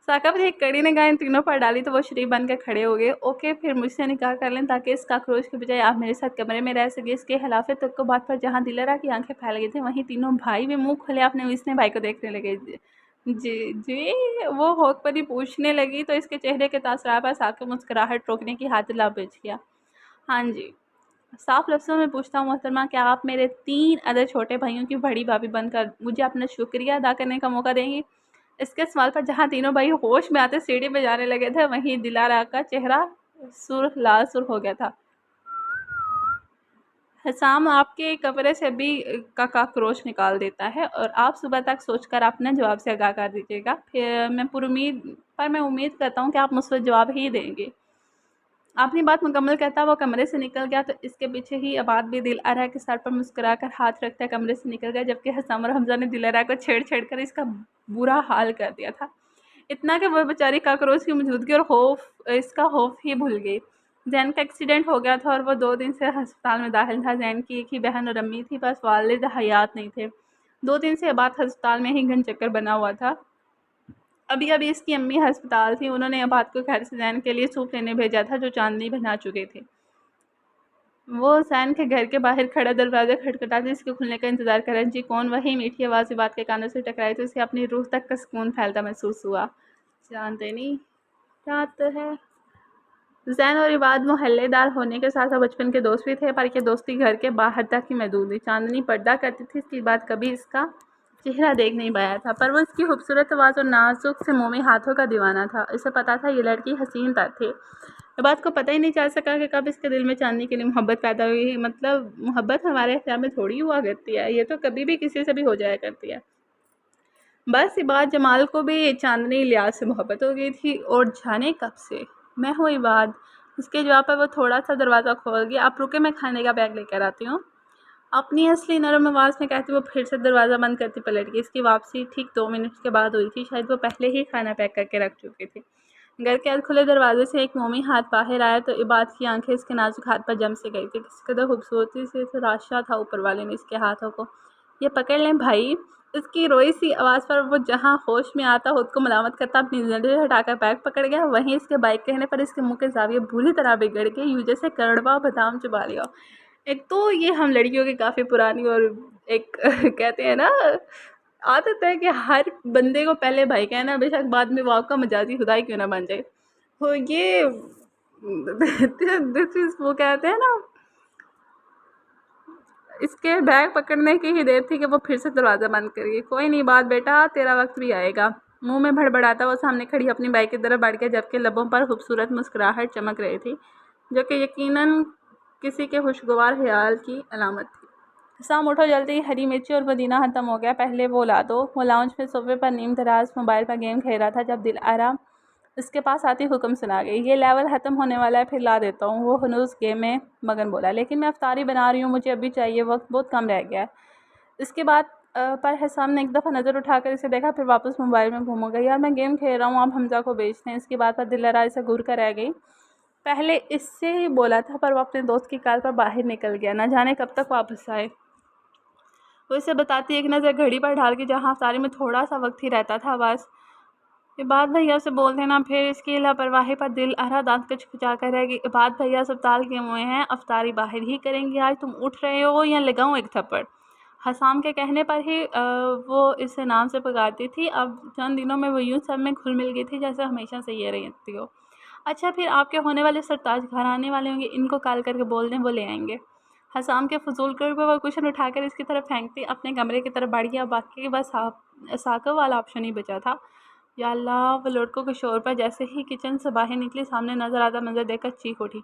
Speaker 1: साकिब ने एक कड़ी निगाह इन तीनों पर डाली तो वो शरीफ बनकर खड़े हो गए। ओके फिर मुझसे निकाह कर लें ताकि इस काकरोच के बजाय आप मेरे साथ कमरे में रह सके। इसके खिलाफ तक को बात पर जहाँ दिलहरा की आंखें फैल गई थी वहीं तीनों भाई भी मुंह खोले अपने इसने भाई को देखने लगे। जी जी, वो होक पर ही पूछने लगी तो इसके चेहरे के तासरात पर साकिब मुस्कुराहट रोकने की हाथ ला बेच किया। हाँ जी, साफ लफ्ज़ों में पूछता हूँ मोहतरमा, क्या आप मेरे 3 अदर छोटे भाइयों की बड़ी भाभी बनकर मुझे अपना शुक्रिया अदा करने का मौका देंगी। इसके सवाल पर जहाँ तीनों भाई होश में आते सीढ़ी पे जाने लगे थे वहीं दिलारा का चेहरा लाल सुर हो गया था। हसाम आपके कमरे से अभी का काकरोच निकाल देता है और आप सुबह तक सोचकर अपने जवाब से आगाह कर दीजिएगा। फिर मैं उम्मीद करता हूँ कि आप मुझसे जवाब ही देंगे। अपनी बात मुकम्मल करता वो कमरे से निकल गया तो इसके पीछे ही अबाद भी दिलहरा के सर पर मुस्कुराकर हाथ रखता कमरे से निकल गया, जबकि हसाम और हमजा ने दिलहरा को छेड़ कर इसका बुरा हाल कर दिया था। इतना कि वह बेचारी काकरोच की मौजूदगी और इसका खौफ ही भूल गई। जैन का एक्सीडेंट हो गया था और वह 2 दिन से अस्पताल में दाखिल था। जैन की एक ही बहन और अम्मी थी, बस वालिद हयात नहीं थे। 2 दिन से अबाद अस्पताल में ही घन चक्कर बना हुआ था। अभी अभी इसकी अम्मी अस्पताल थी, उन्होंने अबाद को घर से जैन के लिए सूप लेने भेजा था जो चांदनी बना चुके थे। वो जैन के घर के बाहर खड़ा दरवाज़ा खटखटाते इसके खुलने का इंतज़ार कर रहा। जी कौन। वही मीठी आवाज़ बात के कानों से टकराई तो इसे अपनी रूह तक का सुकून फैलता महसूस हुआ। जानते नहीं क्या तो है। जैन और इबाद मोहल्लेदार होने के साथ साथ बचपन के दोस्त भी थे, पर ये दोस्ती घर के बाहर तक ही महदूद थी। चांदनी पर्दा करती थी, इसकी बात कभी इसका चेहरा देख नहीं पाया था, पर वो इसकी खूबसूरत आवाज़ और नाजुक से मोमी हाथों का दीवाना था। इसे पता था ये लड़की हसीन तक थी। इबाद को पता ही नहीं चल सका कि कब इसके दिल में चांदनी के लिए मोहब्बत पैदा हुई। मतलब मोहब्बत हमारे ख्याल में थोड़ी हुआ करती है, ये तो कभी भी किसी से भी हो जाया करती है। बस इबाद जमाल को भी चांदनी लियाज से मोहब्बत हो गई थी और जाने कब से। मैं हूँ इबाद। इसके जवाब पर वो थोड़ा सा दरवाज़ा खोल गया। आप रुके, मैं खाने का बैग लेकर आती हूँ। अपनी असली नरम आवाज़ में कहती वो फिर से दरवाज़ा बंद करती पलट गई। इसकी वापसी ठीक 2 मिनट के बाद हुई थी, शायद वो पहले ही खाना पैक करके रख चुकी थी। घर के खुले दरवाजे से एक मोमी हाथ बाहर आया तो इबाद की आंखें इसके नाजुक हाथ पर जम से गई थी। किस कदर खूबसूरती से तराशा था ऊपर वाले ने इसके हाथों को। ये पकड़ लें भाई। इसकी रोई सी आवाज़ पर वो जहाँ होश में आता खुद को मलामत करता अपनी नजरें हटाकर बैग पकड़ गया। वहीं इसके बाइक कहने पर इसके मुंह के जाविये बुरी तरह बिगड़ के यूं जैसे कड़वा बादाम चबा लिया। एक तो ये हम लड़कियों की काफ़ी पुरानी और एक कहते हैं ना आदत है कि हर बंदे को पहले भाई कहना, बेशक बाद में वो आपका मजाजी खुदाई क्यों ना बन जाए। तो ये दिस इज़ वो कहते हैं ना, इसके बैग पकड़ने की ही देर थी कि वो फिर से दरवाज़ा बंद कर गई। कोई नहीं बात बेटा, तेरा वक्त भी आएगा। मुंह में भड़बड़ाता वो सामने खड़ी अपनी बाइक की तरफ बढ़ गया, जबकि लबों पर खूबसूरत मुस्कुराहट चमक रही थी जो कि यकीनन किसी के खुशगवार ख्याल की अलामत थी। शाम उठो जल्दी, हरी मिर्ची और पुदीना ख़त्म हो गया, पहले वो ला दो। वो लाउंज में सोफे पर नीम दराज मोबाइल पर गेम खेल रहा था जब दिलआरा इसके पास आती हुक्म सुना गई। ये लेवल ख़त्म होने वाला है, फिर ला देता हूँ। वो हनूस गेम में मगन बोला, लेकिन मैं अफ्तारी बना रही हूँ, मुझे अभी चाहिए, वक्त बहुत कम रह गया है। इसके बाद पर हसाम ने एक दफ़ा नज़र उठाकर इसे देखा, फिर वापस मोबाइल में घूम गई। यार मैं गेम खेल रहा हूँ, आप हमजा को बेचते हैं। इसकी बात पर दिलरा इसे घूर कर रह गई। पहले इससे ही बोला था, पर वो अपने दोस्त की कार पर बाहर निकल गया, ना जाने कब तक वापस आए। वो इसे बताती, एक नज़र घड़ी पर डाल के जहाँ अफ्तारी में थोड़ा सा वक्त ही रहता था बस। इबाद भैया से बोल देना। फिर इसकी लापरवाही पर दिल अरा दांत कचकचा कर रहेगी। इबाद भैया अस्पताल गए हुए हैं, अफ्तारी बाहर ही करेंगे। आज तुम उठ रहे हो या लगाऊं एक थप्पड़। हसाम के कहने पर ही वो इसे नाम से पुकारती थी। अब चंद दिनों में वो यूं सब में घुल मिल गई थी जैसे हमेशा से ये रहती हो। अच्छा, फिर आपके होने वाले सरताज घर आने वाले होंगे, इनको कॉल करके बोल दें, वो ले आएंगे। हसाम के फजूल कर पर वो कुशन उठाकर इसकी तरफ फेंकती, अपने कमरे की तरफ बढ़ गया। बाकी बस साकब वाला ऑप्शन ही बचा था। या अल्लाह, वो लड़कों के शोर पर जैसे ही किचन से बाहर निकली, सामने नजर आता मंजर देखकर चीख उठी।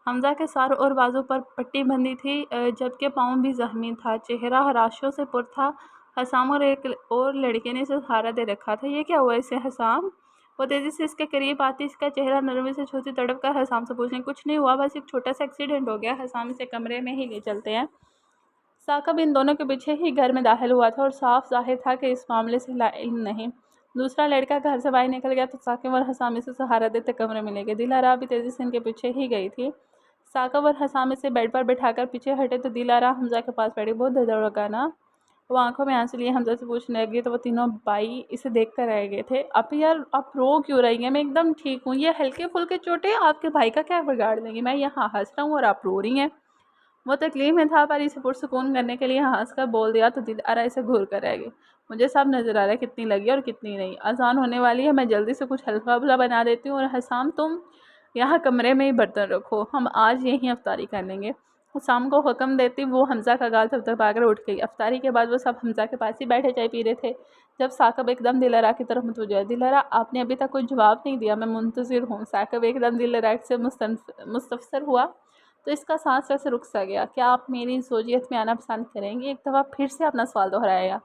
Speaker 1: हमजा के सर और बाजू पर पट्टी बंधी थी, जबकि पाँव भी जख्मी था। चेहरा हराशों से पुर था। हसाम और एक और लड़के ने इसे सहारा दे रखा था। ये क्या हुआ इसे हसाम? वो तेज़ी से इसके करीब आती, इसका चेहरा नरमी से छूती, तड़प कर हसाम से पूछने, कुछ नहीं हुआ, बस एक छोटा सा एक्सीडेंट हो गया। हसाम इसे कमरे में ही ले चलते हैं। साकब इन दोनों के पीछे ही घर में दाखिल हुआ था और साफ जाहिर था कि इस मामले से लाइल नहीं। दूसरा लड़का घर से बाहर निकल गया तो साकिब और हसामी से सहारा देते कमरे में ले गए। दिलारा भी तेज़ी से इनके पीछे ही गई थी। साकब और हसामी से बेड पर बिठाकर पीछे हटे तो दिलारा हमजा के पास बैठी। बहुत दर्द लगा ना? वो आंखों में आंसू लिए हमजा से पूछने लगी तो वो तीनों भाई इसे देख कर रह गए थे। अब यार आप रो क्यों रही हैं? मैं एकदम ठीक हूँ। ये हल्के फुल्के चोटें आपके भाई का क्या बिगाड़ देंगी? मैं यहाँ हंस रहा हूँ और आप रो रही हैं। वो तकलीफ में था, पर इसे पुरसुकून करने के लिए हंस कर बोल दिया तो दिलारा इसे घूर कर रह गई। मुझे सब नज़र आ रहा है, कितनी लगी और कितनी नहीं। अजान होने वाली है, मैं जल्दी से कुछ हल्का फुल्का बना देती हूँ। और हसाम, तुम यहाँ कमरे में ही बर्तन रखो, हम आज यहीं अफ्तारी कर लेंगे। हसाम को हुक्म देती वो हमजा का गाल थपथपाकर उठ गई। अफ्तारी के बाद वो सब हमजा के पास ही बैठे चाय पी रहे थे जब साकब एकदम दिलरा की तरफ मुतवज्जो है। दिलरा, आपने अभी तक कोई जवाब नहीं दिया, मैं मुंतज़िर हूँ। साकब एकदम दिलरा से मुस्तफसर हुआ तो इसका सांस वैसे रुक सा गया। क्या आप मेरी सोजियत में आना पसंद करेंगे? एक दफ़ा फिर से अपना सवाल दोहराया।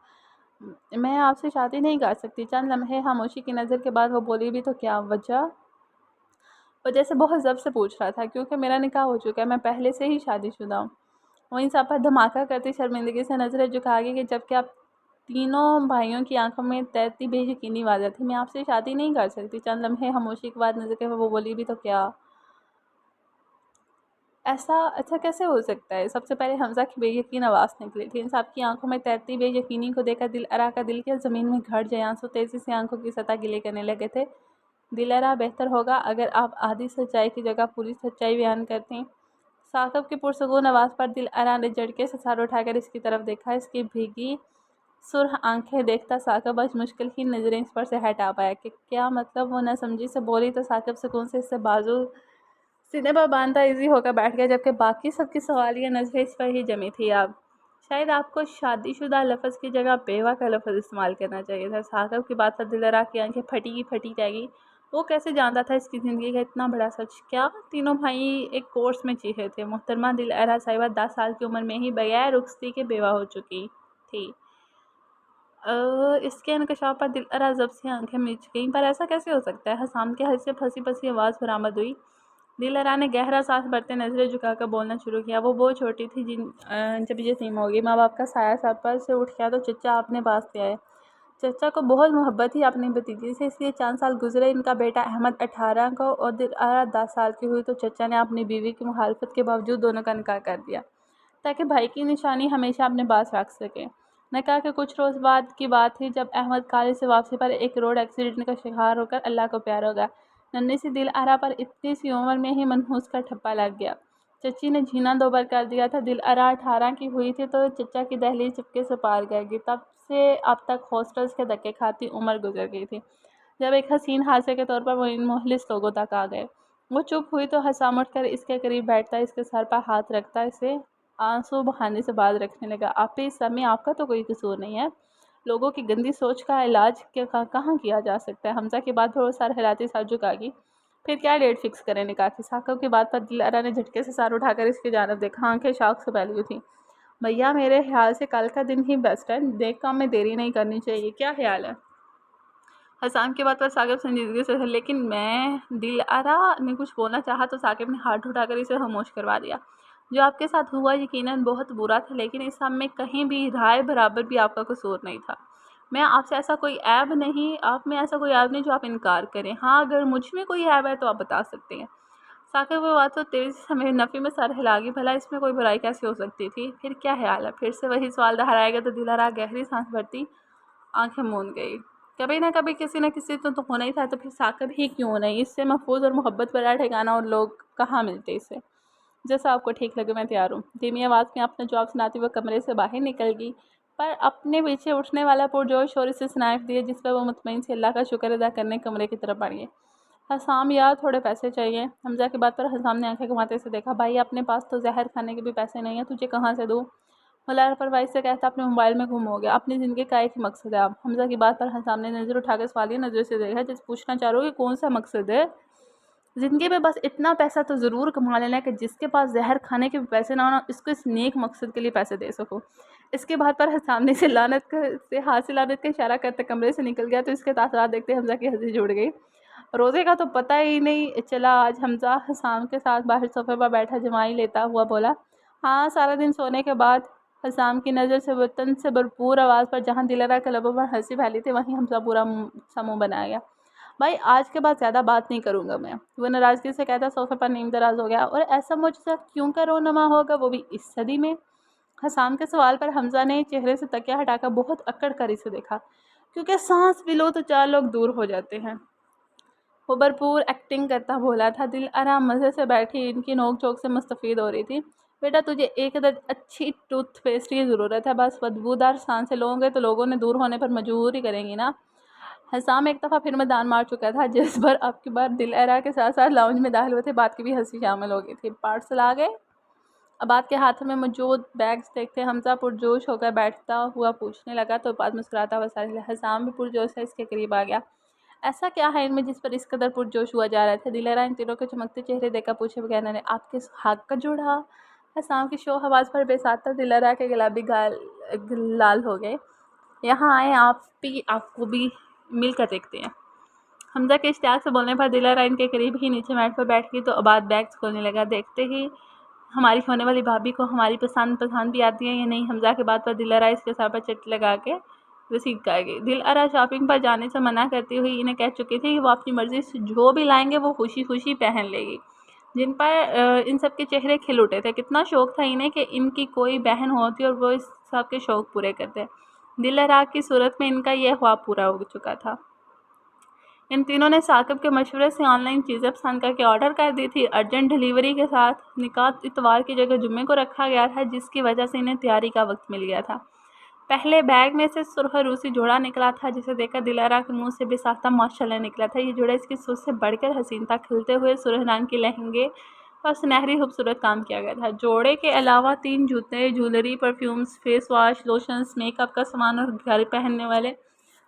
Speaker 1: मैं आपसे शादी नहीं कर सकती। चंद लम्हे खामोशी की नज़र के बाद वो बोली, भी तो क्या वजह? वो जैसे बहुत ज़ब्त से पूछ रहा था। क्योंकि मेरा निकाह हो चुका है, मैं पहले से ही शादीशुदा हूँ। वो इन सब पर धमाका करती शर्मिंदगी से नज़रें झुका गई कि जबकि आप तीनों भाइयों की आंखों में तैरती बेयकीनी वाज़ह थी। मैं आपसे शादी नहीं कर सकती। चंद लम्हे खामोशी के बाद नज़र के वो बोली, भी तो क्या ऐसा कैसे हो सकता है? सबसे पहले हमजा की बेयकीन आवाज़ निकली थी। इन सब की आंखों में तैरती बेयकीनी को देखकर दिलअरा का दिल के ज़मीन में घट जाए। आंसू तेज़ी से आंखों की सतह गिले करने लगे थे। दिलअरा, बेहतर होगा अगर आप आधी सच्चाई की जगह पूरी सच्चाई बयान करती। साकब की पुरसुकून आवाज़ पर दिलअरा ने झटके से सर उठाकर इसकी तरफ देखा। इसकी भीगी सुर्ख आंखें देखता साकब आज मुश्किल ही नज़रें इस पर से हटा पाया कि क्या मतलब। वो न समझी से बोली तो साकब सुकून से इससे बाजू सीने पर बांधता इजी होकर बैठ गया, जबकि बाकी सबकी सवालिया नज़रें इस पर ही जमी थी। अब शायद आपको शादीशुदा लफ्ज़ की जगह बेवा का लफ्ज़ इस्तेमाल करना चाहिए था। साकब की बात पर दिलरा की आंखें फटी रह गई। वो कैसे जानता था इसकी ज़िंदगी का इतना बड़ा सच? क्या तीनों भाई एक कोर्स में चीखे थे? मोहतरमा दिलरा साहिबा 10 साल की उम्र में ही बगैर रुखसती के बेवा हो चुकी थी। इसके इंकशाफ पर दिलअरा जब से आंखें मिच गईं। पर ऐसा कैसे हो सकता है? हसाम के हल से फंसी फंसी आवाज़ बरामद हुई। दिलअरा ने गहरा सांस भरते नज़रें झुकाकर बोलना शुरू किया। वो बहुत छोटी थी जब ये यतीम हो गई। माँ बाप का साया सर पर से उठ गया तो चचा अपने पास ले आए। चचा को बहुत मोहब्बत थी अपनी भतीजी से, इसलिए 4 साल गुजरे। इनका बेटा अहमद 18 को और दिलअरा 10 साल की हुई तो चचा ने अपनी बीवी की मुखालफत के बावजूद दोनों का निकाह कर दिया ताकि भाई की निशानी हमेशा अपने पास रख सके। निकाह के कुछ रोज़ बाद की बात थी जब अहमद कॉलेज से वापसी पर एक रोड एक्सीडेंट का शिकार होकर अल्लाह को प्यार हो गया। नन्ही सी दिलअरा पर इतनी सी उम्र में ही मनहूस का ठप्पा लग गया। चची ने जीना दोबार कर दिया था। दिलअरा 18 की हुई थी तो चचा की दहलीज चुपके से पार कर गई। तब से अब तक हॉस्टल्स के धक्के खाती उम्र गुजर गई थी जब एक हसीन हादसे के तौर पर वो इन मुखलिस लोगों तक आ गए। वो चुप हुई तो हसाम उठकर इसके करीब बैठता, इसके सर पर हाथ रखता, इसे आंसू बहाने से बात रखने लगा। आप इस समय आपका तो कोई कसूर नहीं है। लोगों की गंदी सोच का इलाज कहाँ किया जा सकता है? हमजा की बात पर वो सर हिलाती सर झुकागी। फिर क्या डेट फिक्स करें निकाह की? साकब की बात पर दिलअरा ने झटके से सर उठाकर इसकी जानब देखा। आंखें शौक से फैली हुई थी। भैया, मेरे ख्याल से कल का दिन ही बेस्ट है। देख काम में देरी नहीं करनी चाहिए। क्या ख्याल है? हसाम की बात पर साकिब संजीदगी से, लेकिन मैं दिलअरा ने कुछ बोलना चाहा तो साकिब ने हाथ उठाकर इसे खामोश करवा दिया। जो आपके साथ हुआ यकीनन बहुत बुरा था, लेकिन इस सब में कहीं भी राय बराबर भी आपका कसूर नहीं था। मैं आपसे ऐसा कोई ऐब नहीं, आप में ऐसा कोई ऐब नहीं जो आप इनकार करें। हाँ, अगर मुझ में कोई ऐब है तो आप बता सकते हैं। साकिब वो बात तो तेज़ी से मेरे नफ़े में सर हिला गई, भला इसमें कोई बुराई कैसे हो सकती थी? फिर क्या ख्याल है? फिर से वही सवाल दोहराएगा तो दिलहरा गहरी सांस भरती आंखें मूंद गई। कभी ना कभी किसी न किसी तो होना ही था, तो फिर साकिब ही क्यों नहीं? इससे महफूज और मोहब्बत भरा ठिकाना और लोग कहाँ मिलते इसे। जैसा आपको ठीक लगे मैं तैयार हूँ। धीमी आवाज़ में अपना जवाब सुनाती हुए कमरे से बाहर निकल गई, पर अपने पीछे उठने वाला पुरजोश शोर से स्नाइफ दिए, जिस पर वो मुतमईन से अल्लाह का शुक्र अदा करने कमरे की तरफ बढ़ गए। हसाम यार, थोड़े पैसे चाहिए। हमजा की बात पर हसाम ने आंखें घुमाते से देखा। भाई, अपने पास तो जहर खाने के भी पैसे नहीं है, तुझे कहाँ से दूँ? मलार परवाही से कहता अपने मोबाइल में गुम हो गया। अपनी ज़िंदगी का एक ही मकसद है अब। हमजा की बात पर हसाम ने नज़र उठाकर सवालिया नज़र से देखा, जैसे पूछना चाह रहा हो कि कौन सा मकसद है। ज़िंदगी में बस इतना पैसा तो ज़रूर कमा लेना है कि जिसके पास जहर खाने के भी पैसे ना हो ना, इसको इस नेक मकसद के लिए पैसे दे सको। इसके बाद पर सामने से हाथ से लानत का इशारा करते कमरे से निकल गया, तो इसके तासरात देखते हमजा की हंसी जुड़ गई। रोज़े का तो पता ही नहीं चला। आज हमजा हसाम के साथ बाहर सोफे पर बैठा जमाई लेता हुआ बोला। हाँ, सारा दिन सोने के बाद हसाम की नज़र से वतन से भरपूर आवाज़ पर जहाँ दिलरा के लबों पर हंसी फैली थी, वहीं हमजा पूरा सा मुँह बनाया गया। भाई, आज के बाद ज़्यादा बात नहीं करूँगा मैं। वो नाराज़गी से कहता सोफे पर नीम दराज हो गया। और ऐसा मुझसे क्यों का रोनमा होगा, वो भी इस सदी में? हसाम के सवाल पर हमजा ने चेहरे से तकिया हटाकर बहुत अक्कड़ कर से देखा। क्योंकि सांस भी लो तो 4 लोग दूर हो जाते हैं। वो भरपूर एक्टिंग करता बोला था। दिल आराम मज़े से बैठी इनकी नोक झोंक से मुस्तफ़ीद हो रही थी। बेटा, तुझे एक अच्छी टूथपेस्ट की ज़रूरत है। बस बदबूदार सांसें लोगे तो लोगों ने दूर होने पर मजबूर ही करेंगी ना। हसाम एक दफ़ा फिर मैदान मार चुका था, जिस पर अब की बार दिल आरा के साथ साथ लाउंज में दाखिल हुए थे। बात की भी हंसी शामिल हो गई थी। पार्सल आ गए? अबाद के हाथों में मौजूद बैग्स देखते हमजा पुरजोश होकर बैठता हुआ पूछने लगा, तो बाद मुस्कुराता हुआ सारे हसाम भी पुरजोश से इसके करीब आ गया। ऐसा क्या है इनमें जिस पर इस कदर पुरजोश हुआ जा रहा था? दिलहरा इन तीनों के चमकते चेहरे देखकर पूछे बगैर ने आपके हाथ का जुड़ा? हसाम की शो आवाज़ पर बेसाता दिलहरा के गुलाबी गाल लाल हो गए। यहाँ आए, आपको भी मिलकर देखते हैं। हमजा के इश्तियाक से बोलने पर दिलहरा इनके करीब ही नीचे मैट पर बैठ गई, तो अबाद बैग्स खोलने लगा। देखते ही हमारी होने वाली भाभी को हमारी पसंद भी आती है या नहीं। हमजा के बात पर दिलहरा इसके सर पर चट लगा के रसीद कर गई। दिलहरा शॉपिंग पर जाने से मना करती हुई इन्हें कह चुकी थी कि वो अपनी मर्ज़ी से जो भी लाएंगे वो खुशी खुशी पहन लेगी, जिन पर इन सब के चेहरे खिल उठे थे। कितना शौक़ था इन्हें कि इनकी कोई बहन होती और वो इस सब के शौक़ पूरे करते। दिलहरा की सूरत में इनका यह ख्वाब पूरा हो चुका था। इन तीनों ने साकिब के मशवरे से ऑनलाइन चीज़ें पसंद करके ऑर्डर कर दी थी। अर्जेंट डिलीवरी के साथ निकाह इतवार की जगह जुम्मे को रखा गया था, जिसकी वजह से इन्हें तैयारी का वक्त मिल गया था। पहले बैग में से सुर्ख रूसी जोड़ा निकला था, जिसे देखकर दिलहरा के मुंह से बेसाख्ता माशाल्लाह निकला था। ये जोड़ा इसकी सोच से बढ़कर हसीन था। खिलते हुए सुर्ख रंग के लहंगे और सुनहरी खूबसूरत काम किया गया था। जोड़े के अलावा 3 जूते, jewellery, perfumes, face wash, lotions, makeup का सामान और घर पहनने वाले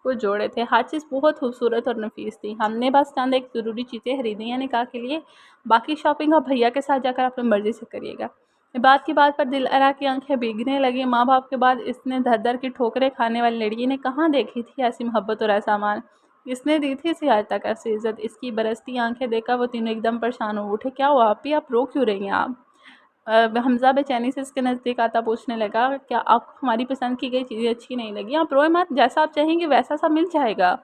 Speaker 1: वो जोड़े थे। हर चीज़ बहुत खूबसूरत और नफीस थी। हमने बस चंद एक ज़रूरी चीज़ें खरीदी हैं निकाह के लिए। बाकी शॉपिंग आप भैया के साथ जाकर अपनी मर्ज़ी से करिएगा। बात की बात पर दिलहरा की आंखें भीगने लगी। माँ बाप के बाद इसने दर दर की ठोकरें खाने वाली लड़की ने कहाँ देखी थी ऐसी मोहब्बत और ऐसा मान। इसने दी थी इसे आज तक ऐसी इज्जत। इसकी बरसती आंखें देखकर वो तीनों एकदम परेशान हो उठे। क्या हुआ आप रो क्यों रही हैं आप? हमजा बेचैनी से इसके नज़दीक आता पूछने लगा, क्या आपको हमारी पसंद की गई चीज़ें अच्छी नहीं लगी? आप रोए मत, जैसा आप चाहेंगे वैसा सब मिल जाएगा।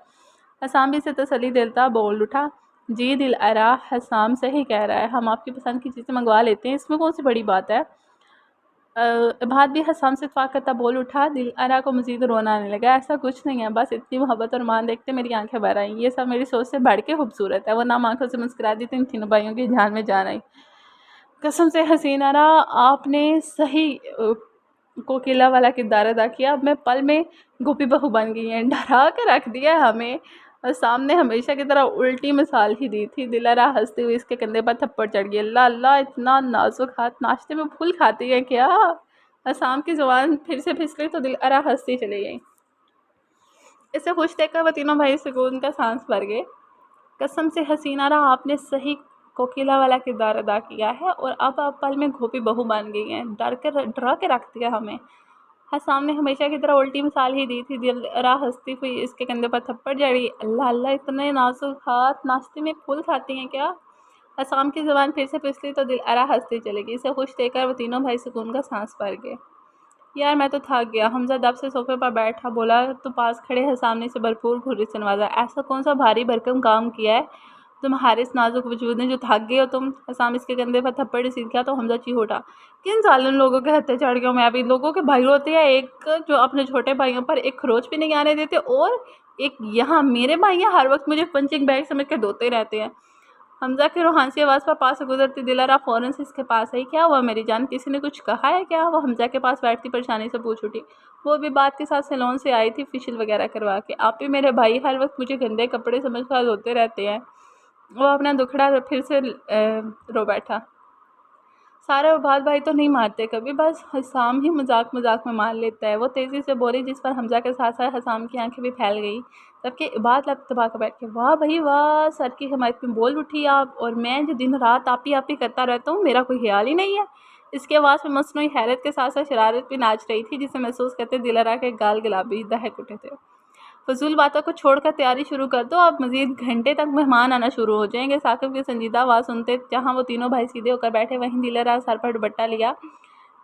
Speaker 1: हसाम भी इसे तसल्ली देता बोल उठा, जी दिलअरा, हसाम सही कह रहा है, हम आपकी पसंद की चीज़ें मंगवा लेते हैं, इसमें कौन सी बड़ी बात है। इबाद भी हसाम से इत्तेफाक करता बोल उठा। दिलअरा को मज़ीद रोना आने लगा। ऐसा कुछ नहीं है, बस इतनी मोहब्बत और मान देखते मेरी आंखें भर आई। ये सब मेरी सोच से बढ़ के खूबसूरत है। वो नाम आंखों से मुस्कुरा दी तो इन तीनों भाइयों की जान में जान आई। कसम से हसीना रा, आपने सही कोकिला वाला किरदार अदा किया। अब मैं पल में गोपी बहू बन गई हैं। डरा के रख दिया हमें, और सामने हमेशा की तरह उल्टी मिसाल ही दी थी। दिलहरा हंसते हुए इसके कंधे पर थप्पड़ चढ़ गई। अल्लाह अल्लाह, इतना नाजुक हाथ, नाश्ते में फूल खाती है क्या? असाम की जुबान फिर से फिसली तो दिलहरा हंसती चली गई। इसे खुश देखकर वह तीनों भाई सुकून का सांस भर गए। कसम से हसीना रा, आपने सही कोकिला वाला किरदार अदा किया है और अब आप पल में गोपी बहू बन गई हैं। डरा के रख दिया हमें। हसाम ने हमेशा की तरह उल्टी मिसाल ही दी थी। दिलहरा हंसती हुई इसके कंधे पर थप्पड़ जड़ी। अल्लाह अल्लाह, इतने नाजुक हाथ, नाश्ते में फूल खाती हैं क्या? हसाम की ज़ुबान फिर से फिसली तो दिलअरा हंसती चली गई। इसे खुश देखकर वो तीनों भाई सुकून का सांस भर गए। यार मैं तो थक गया। हमजा दब से सोफे पर बैठा। बोला तो पास खड़े हसाम ने से भरपूर घूरी से नवाजा। ऐसा कौन सा भारी भरकम काम किया है तुम्हारे इस नाजुक वजूद ने जो थक गए हो तुम? हसाम इसके कंधे पर थप्पड़ सीख गया तो हमजा चीख उठा। किन जालिम लोगों के हत्थे चढ़ गया मैं अभी। लोगों के भाई होते हैं एक जो अपने छोटे भाइयों पर एक खरोच भी नहीं आने देते, और एक यहाँ मेरे भाई हर वक्त मुझे पंचिंग बैग समझ के धोते रहते हैं। हमजा की रूहानी आवाज़ पर पास से गुजरती दिलारा फौरन से इसके पास आई। क्या हुआ मेरी जान, किसी ने कुछ कहा है क्या? वो हमजा के पास बैठती परेशानी से पूछ उठी। वो भी बात के साथ सैलून से आई थी फेशियल वगैरह करवा के। आप ही मेरे भाई हर वक्त मुझे गंदे कपड़े समझ कर धोते रहते हैं। वो अपना दुखड़ा फिर से रो बैठा। सारा उबाद भाई तो नहीं मारते कभी, बस हसाम ही मजाक मजाक में मार लेता है। वो तेज़ी से बोली जिस पर हमजा के साथ साथ हसाम की आंखें भी फैल गई। सबके इबाद लब दबा कर बैठ के वाह भाई वाह, सर की हमायत में बोल उठी आप, और मैं जो दिन रात आप ही करता रहता हूँ, मेरा कोई ख्याल ही नहीं है। इसके आवाज़ में मसनूई हैरत के साथ साथ शरारत भी नाच रही थी, जिसे महसूस करते दिलरा के गाल गुलाबी दहक उठे थे। फजूल बातों को छोड़कर तैयारी शुरू कर दो, अब मजीद घंटे तक मेहमान आना शुरू हो जाएंगे। साकिब की संजीदा आवाज़ सुनते जहाँ वो तीनों भाई सीधे होकर बैठे, वहीं दिलरा सर पर दुपट्टा लिया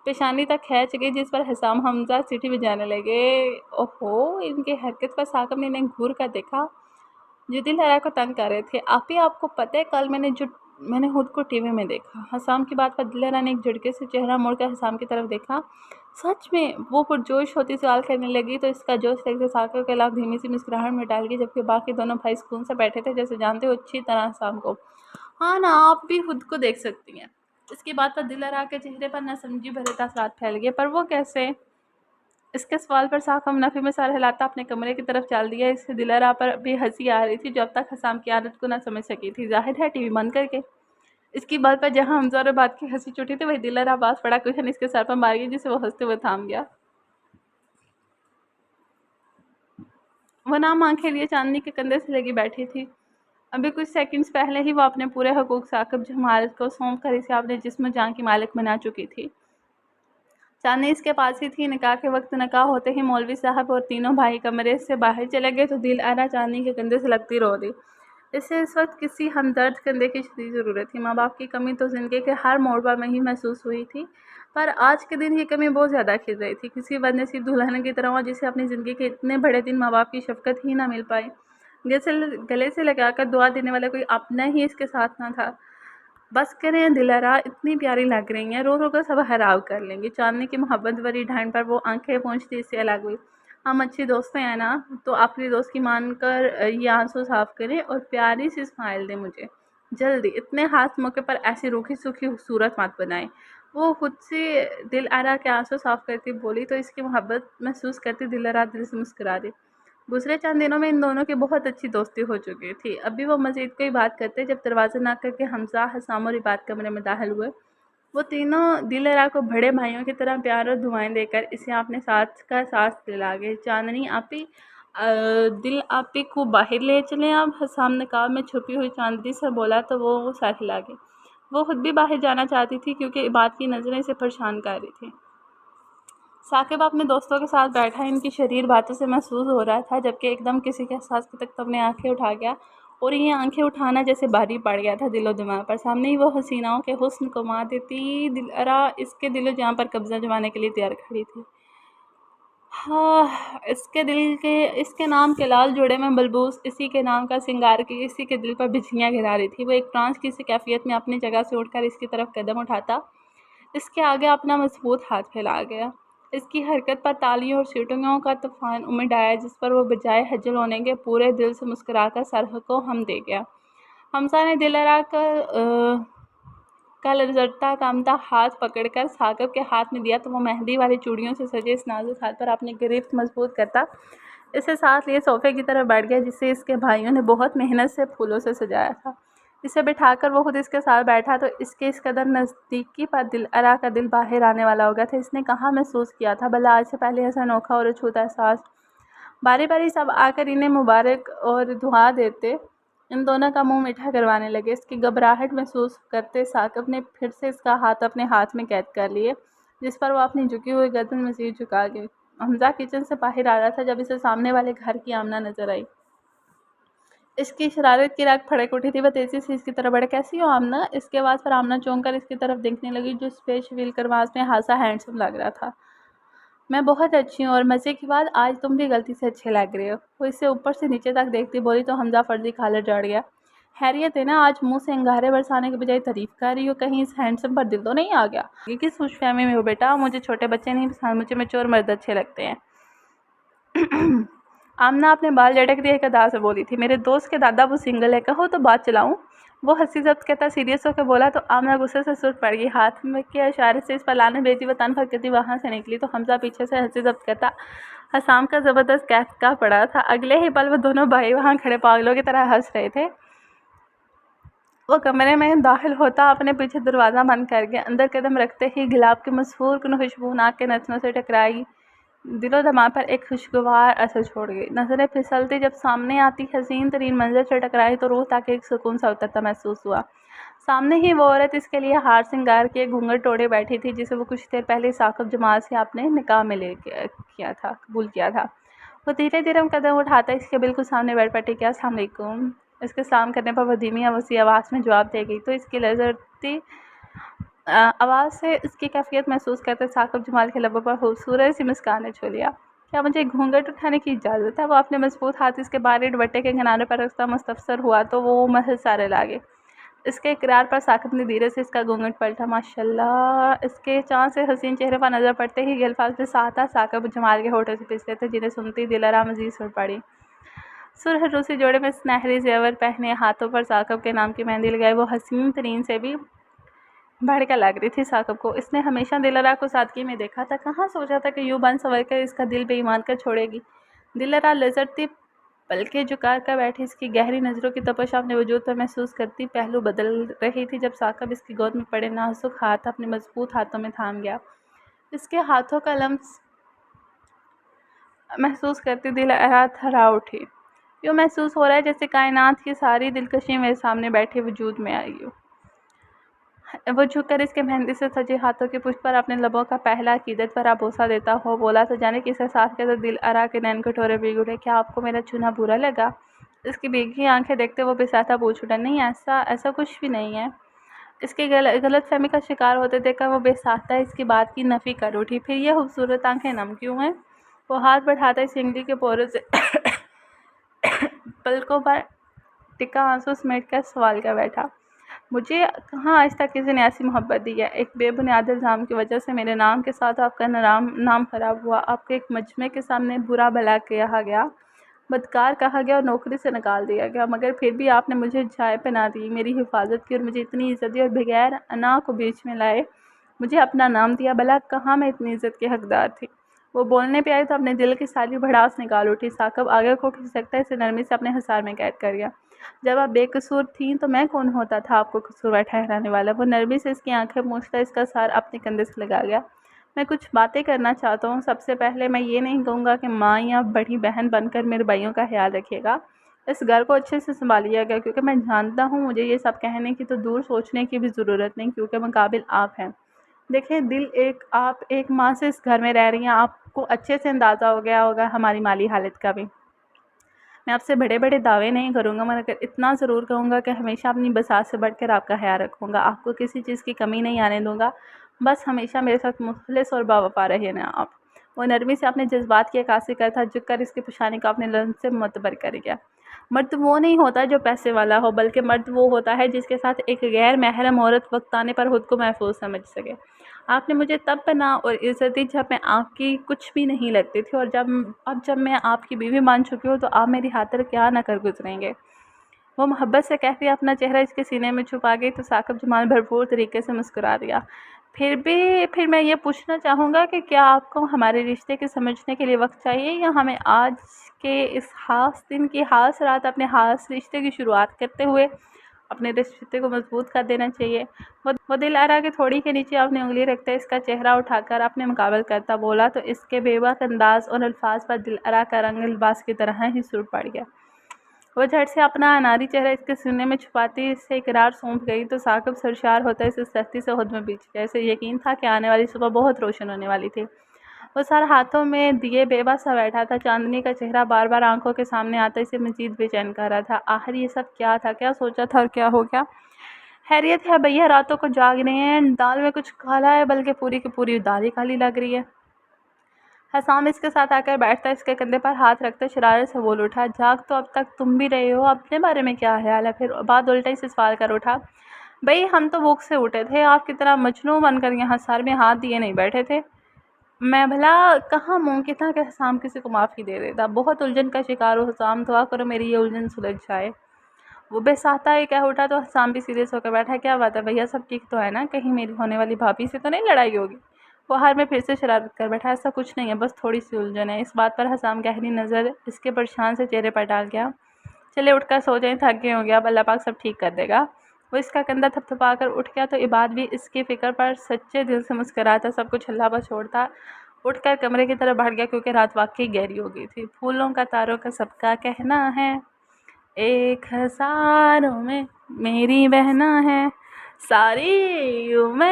Speaker 1: पेशानी तक खींच गई, जिस पर हसाम हमजा सीटी बजाने लगे। ओहो, इनकी हरकत पर साकिब ने इन्हें घूर कर देखा जो दिलहरा को तंग कर रहे थे। आप ही आपको पता है कल मैंने खुद को टीवी में देखा। हसाम की बात पर दिलहरा ने एक झटके से चेहरा मोड़कर हसाम की तरफ देखा। सच में? वो पुरजोश होती सवाल करने लगी तो इसका जोश देखते साकिब के खिलाफ धीमी सी मुस्कुराहट में डाल गई, जबकि बाकी दोनों भाई सुकून से बैठे थे जैसे जानते हो अच्छी तरह हसाम को। हाँ ना, आप भी खुद को देख सकती हैं। इसकी बात पर दिलहरा के चेहरे पर नासमझी भरे तासरात फैल गए। पर वो कैसे? इसके सवाल पर साकिब नफी में सर हिलाता अपने कमरे की तरफ चल दिया। इससे दिलहरा पर भी हंसी आ रही थी, जो अब तक हसाम की आदत को न समझ सकी थी। जाहिर है टीवी बंद करके। इसकी बात पर जहाँ हमजा और बात की हंसी छूटी थी, वही दिलहरा आवाज़ बड़ा कुशन इसके सर पर मार गई, जिसे वो हंसते हुए थाम गया। वो नाम आंखें लिए चांदनी के कंधे से लगी बैठी थी। अभी कुछ सेकंड्स पहले ही वो अपने पूरे हकूक साकिब जमाल को सौंप कर इसे अपने जिस्म जान की मालिक बना चुकी थी। चांदनी इसके पास ही थी। निकाह के वक्त निकाह होते ही मौलवी साहब और तीनों भाई कमरे से बाहर चले गए तो दिलहरा चांदनी के कंधे से लगती रो दी। इसे इस वक्त किसी हमदर्द कंधे की शदीद ज़रूरत थी। माँ बाप की कमी तो ज़िंदगी के हर मोड़ पर वहीं महसूस हुई थी, पर आज के दिन ये कमी बहुत ज़्यादा खिल रही थी। किसी बदनसीब दुल्हन की तरह, जिसे अपनी ज़िंदगी के इतने बड़े दिन माँ बाप की शफकत ही ना मिल पाई। गले से लगाकर दुआ देने वाला कोई अपना ही इसके साथ ना था। बस करें दिलहरा, इतनी प्यारी लग रही हैं, रो रो कर सब हराव कर लेंगी। चांदनी की मोहब्बत भरी ढांड पर वो आंखें पहुँचती इससे अलग हुई। हम अच्छी दोस्तें हैं ना, तो अपनी दोस्त की मानकर ये आंसू साफ करें और प्यारी सी स्माइल दें मुझे जल्दी। इतने हाथ मौके पर ऐसी रूखी सूखी सूरत मत बनाए। वो खुद से दिलहरा के आंसू साफ करती बोली तो इसकी मोहब्बत महसूस करती दिलहरा दिल से मुस्कुरा दी। गुज़रे चंद दिनों में इन दोनों की बहुत अच्छी दोस्ती हो चुकी थी। अभी वो मज़ीद कोई बात करते जब दरवाज़ा नाक करके हमजा, हसाम और इबाद कमरे में दाखिल हुए। वो तीनों दिलहरा को बड़े भाइयों की तरह प्यार और दुआएं देकर इसे अपने साथ का सांस दिला गए। चांदनी आपी दिल आपी को बाहर ले चलें आप। हसाम नकाब में छुपी हुई चांदनी से बोला तो वो सर हिला गई। वो खुद भी बाहर जाना चाहती थी क्योंकि इबाद की नज़रें इसे परेशान कर रही थी। साकिब अपने दोस्तों के साथ बैठा इनकी शरीर बातों से महसूस हो रहा था, जबकि एकदम किसी के एहसास तक तो अपने आंखें उठा गया, और ये आंखें उठाना जैसे भारी पड़ गया था दिलो दिमाग पर। सामने ही वो हसीनाओं के हुस्न को मार देती दिलहरा इसके दिलो जहाँ पर कब्जा जमाने के लिए तैयार खड़ी थी। हाँ, इसके नाम के लाल जोड़े में बलबूस, इसी के नाम का सिंगार की इसी के दिल पर बिजलियाँ गिरा रही थी। वो एक ट्रांस की सी कैफियत में अपनी जगह से उठकर इसकी तरफ कदम उठाता, इसके आगे अपना मजबूत हाथ फैला गया। इसकी हरकत पर तालियों और सीटियों का तूफान उमड़ आया, जिस पर वो बजाय हजल होने के पूरे दिल से मुस्कुराकर सर को हम दे गया। हमजा ने दिलहरा का लरजता कामता हाथ पकड़कर साकिब के हाथ में दिया तो वो मेहंदी वाली चूड़ियों से सजे इस नाजुक हाथ पर अपनी गिरफ्त मजबूत करता इसे साथ लिए सोफे की तरफ बैठ गया, जिसे इसके भाइयों ने बहुत मेहनत से फूलों से सजाया था। इसे बिठाकर वो खुद इसके साथ बैठा तो इसके इस कदर नज़दीकी पर दिलहरा का दिल बाहर आने वाला हो गया था। इसने कहाँ महसूस किया था भला आज से पहले ऐसा अनोखा और अछूता एहसास। बारी बारी सब आकर इन्हें मुबारक और दुआ देते, इन दोनों का मुंह मीठा करवाने लगे। इसकी घबराहट महसूस करते साकिब ने फिर से इसका हाथ अपने हाथ में कैद कर लिए, जिस पर वो अपनी झुकी हुई गर्दन मज़ीद झुका गई। हमजा किचन से बाहर आ रहा था जब इसे सामने वाले घर की आमना नजर आई। इसकी शरारत की राख भड़क उठी थी। वह तेज़ी से इसकी तरफ बढ़ी। कैसी हो आमना? इसकी आवाज़ पर आमना चौंक कर इसकी तरफ देखने लगी, जो स्पेस व्हील करवास में हासा हैंडसम लग रहा था। मैं बहुत अच्छी हूँ और मज़े की बात, आज तुम भी गलती से अच्छे लग रहे हो। वो इसे ऊपर से नीचे तक देखती बोली तो हमजा फर्जी खालत चढ़ गया। हैरियत है ना, आज मुँह से अंगारे बरसाने के बजाय तारीफ़ कर रही हो, कहीं इस हैंडसम पर दिल तो नहीं आ गया? ये किस खुशफ़हमी में हो बेटा? मुझे छोटे बच्चे नहीं पसंद, मुझे मैच्योर मर्द अच्छे लगते हैं। आमना अपने बाल झटक दिए एक अदा से बोली थी। मेरे दोस्त के दादा वो सिंगल है, कहो तो बात चलाऊं? वो हंसी जब्त कहता सीरियस होकर बोला तो आमना गुस्से से सुट पड़ गई। हाथ में के इशारे से इस पर लाने भेजी वह तन फटकती वहाँ से निकली तो हमजा पीछे से हंसी जब्त कहता हसाम का ज़बरदस्त कहका पड़ा था। अगले ही पल वो दोनों भाई वहाँ खड़े पागलों की तरह हंस रहे थे। वो कमरे में दाखिल होता अपने पीछे दरवाज़ा बंद कर गया। अंदर कदम रखते ही गुलाब की मशहूर कुन खुशबू नाक के नथनों से टकराई, दिलो दिमाग पर एक खुशगवार असर छोड़ गई। नज़रें फिसलती जब सामने आती हसीन तरीन मंजर से टकराई तो रूह ताकि एक सुकून सा उतरता महसूस हुआ। सामने ही वो औरत इसके लिए हार श्रृंगार के घूंघट टोड़े बैठी थी, जिसे वो कुछ देर पहले साकिब जमाल से आपने निकाह में कबूल किया था। वो धीरे धीरे कदम उठाता इसके बिल्कुल सामने बैठ पटी। क्या अस्सलाम वालेकुम? इसके सलाम करने पर वह धीमी वसी आवाज़ में जवाब दे गई तो इसकी लजरती आवाज़ से इसकी कैफियत महसूस करते साकिब जमाल के लबों पर खूबसूरत सी मुस्कान ने छू लिया। क्या मुझे घूंघट उठाने की इजाज़त है? वो अपने मजबूत हाथ इसके बाहरी दुपट्टे के किनारे पर रखता मुस्तफसर हुआ तो वो महज सारे लागे। इसके इकरार पर साकिब ने धीरे से इसका घूंघट पलटा। माशाल्लाह, इसके चाँद से हसीन चेहरे पर नज़र पड़ते ही ये अल्फाज में साता साकिब जमाल के होठों से पिसते थे, जिन्हें सुनती दिलरा मजीद सुर पड़ी। सुरह रूसी जोड़े में सुनहरी जेवर पहने, हाथों पर साकिब के नाम की मेहंदी लगाई, वो हसीन तरीन से भी बढ़कर लग रही थी साकिब को। इसने हमेशा दिलरा को सादगी में देखा था, कहाँ सोचा था कि यूँ बन संवर कर इसका दिल बेईमान कर छोड़ेगी। दिलरा लजरती पलके झुका कर बैठी, इसकी गहरी नज़रों की तपश अपने वजूद पर महसूस करती पहलू बदल रही थी जब साकिब इसकी गोद में पड़े नाजुक हाथ अपने मजबूत हाथों में थाम गया। इसके हाथों का लम्स महसूस करती दिलरा थर्रा उठी। यूँ महसूस हो रहा है जैसे कायनात की सारी दिलकशी मेरे सामने बैठे वजूद में आई हो। वो झुककर इसके मेहंदी से सजे हाथों के पुष्प पर अपने लबों का पहला अकीदत भरा बोसा देता हो बोला तो जाने किस एहसास के साथ दिल अरा के नैन कटोरे भीग उठे। क्या आपको मेरा चुना बुरा लगा? इसकी भीगी आंखें देखते वो बेसाता पूछ उठा। नहीं, ऐसा ऐसा कुछ भी नहीं है। इसके गलतफहमी का शिकार होते देखकर वो बेसाता इसकी बात की नफ़ी कर उठी। फिर ये खूबसूरत आंखें नम क्यों हैं? वो हाथ बढ़ाता इस इंगली के पोरों से पलकों पर टिका आंसू समेट कर सवाल कर बैठा। मुझे कहाँ आज तक किसी ने ऐसी मोहब्बत दी है? एक बेबुनियाद इल्ज़ाम की वजह से मेरे नाम के साथ आपका नाम खराब हुआ, आपके एक मजमे के सामने बुरा भला कहा गया, बदकार कहा गया और नौकरी से निकाल दिया गया, मगर फिर भी आपने मुझे चाय पना दी, मेरी हिफाजत की और मुझे इतनी इज़्ज़त दी और बगैर अना को बीच में लाए मुझे अपना नाम दिया। भला कहाँ मैं इतनी इज़्ज़त की हकदार थी? वो बोलने पे आई तो अपने दिल की सारी भड़ास निकाल उठी। साकिब आगे को खिसकता इसे नरमी से अपने हिसार में कैद कर गया। जब आप बेकसूर थीं तो मैं कौन होता था आपको कसूरवार ठहराने वाला? वो नरमी से इसकी आंखें मूंछता इसका सार अपने कंधे से लगा गया। मैं कुछ बातें करना चाहता हूँ। सबसे पहले मैं ये नहीं कहूँगा कि माँ या बड़ी बहन बनकर मेरे भाइयों का ख्याल रखिएगा। इस घर को अच्छे से संभालिएगा, क्योंकि मैं जानता हूँ मुझे ये सब कहने की तो दूर सोचने की भी ज़रूरत नहीं, क्योंकि मुकाबिल आप हैं। देखें दिल, आप एक माँ से इस घर में रह रही हैं, आपको अच्छे से अंदाज़ा हो गया होगा हमारी माली हालत का भी। मैं आपसे बड़े बड़े दावे नहीं करूँगा, मगर इतना ज़रूर कहूँगा कि हमेशा अपनी बसात से बढ़कर आपका ख्याल रखूँगा, आपको किसी चीज़ की कमी नहीं आने दूँगा। बस हमेशा मेरे साथ मुखलिस और बावफा रहे ना आप। वो नरमी से अपने जज्बात की अक्कासी करता झुककर इसकी पेशानी को अपने लंच से मुतबर कर गया। मर्द वो नहीं होता जो पैसे वाला हो, बल्कि मर्द वो होता है जिसके साथ एक गैर महरम औरत वक्त आने पर खुद को महफूज समझ सके। आपने मुझे तब पनाह और इज़्ज़त दी जब मैं आपकी कुछ भी नहीं लगती थी, और जब मैं आपकी बीवी मान चुकी हूँ तो आप मेरी खातिर क्या न कर गुजरेंगे। वो मोहब्बत से कहती अपना चेहरा इसके सीने में छुपा गई तो साकिब जमाल भरपूर तरीके से मुस्कुरा दिया। फिर मैं ये पूछना चाहूँगा कि क्या आपको हमारे रिश्ते के समझने के लिए वक्त चाहिए, या हमें आज के इस ख़ास दिन की ख़ास रात अपने ख़ास रिश्ते की शुरुआत करते हुए अपने रिश्ते को मजबूत कर देना चाहिए? वो दिल आरा के थोड़ी के नीचे अपनी उंगली रखते इसका चेहरा उठाकर अपने मुकाबल करता बोला तो इसके बेबाक अंदाज और अल्फाज पर दिल आरा का रंग लिबास की तरह ही सुर पड़ गया। वो झट से अपना अनारी चेहरा इसके सीने में छुपाती इससे इकरार सौंप गई तो साकिब सरशार होता इसे सख्ती से खुद में बीच गया। इसे यकीन था कि आने वाली सुबह बहुत रोशन होने वाली थी। वो सारा हाथों में दिए बेबस सा बैठा था। चांदनी का चेहरा बार बार आंखों के सामने आता इसे मजीद बेचैन कर रहा था। आखिर ये सब क्या था, क्या सोचा था और क्या हो गया। हैरियत है भैया, रातों को जाग रहे हैं, दाल में कुछ काला है, बल्कि पूरी की पूरी दाल ही काली लग रही है। हसाम इसके साथ आकर बैठता, इसके कंधे पर हाथ रखते शरारत से बोल उठा, जाग तो अब तक तुम भी रहे हो, अपने बारे में क्या ख्याल है। फिर बात उल्टा से सवाल कर उठा, भाई हम तो भूख से उठे थे, आपकी तरह मजनू बनकर यहाँ सर में हाथ दिए नहीं बैठे थे। मैं भला कहाँ मुमकिन था कि हसाम किसी को माफ़ी दे देता। बहुत उलझन का शिकार हो हसाम, दुआ करो मेरी ये उलझन सुलझ जाए। वो बेसाता ही कह उठा तो हसाम भी सीरियस होकर बैठा, क्या बात है भैया, सब ठीक तो है ना, कहीं मेरी होने वाली भाभी से तो नहीं लड़ाई होगी। वो हार में फिर से शरारत कर बैठा, ऐसा कुछ नहीं है, बस थोड़ी सी उलझन है। इस बात पर हसाम गहरी नज़र इसके परेशान से चेहरे पर डाल गया। चले उठकर सो जाएं, थक गए हो गया, अल्लाह पाक सब ठीक कर देगा। वो इसका कंधा थपथपा कर उठ गया तो इबाद भी इसकी फ़िक्र पर सच्चे दिल से मुस्कुराता, सब कुछ अल्लाह पर छोड़ता उठकर कमरे की तरफ बढ़ गया, क्योंकि रात वाकई गहरी हो गई थी। फूलों का तारों का सबका कहना है, एक हज़ारों में मेरी बहना है, सारी उम्र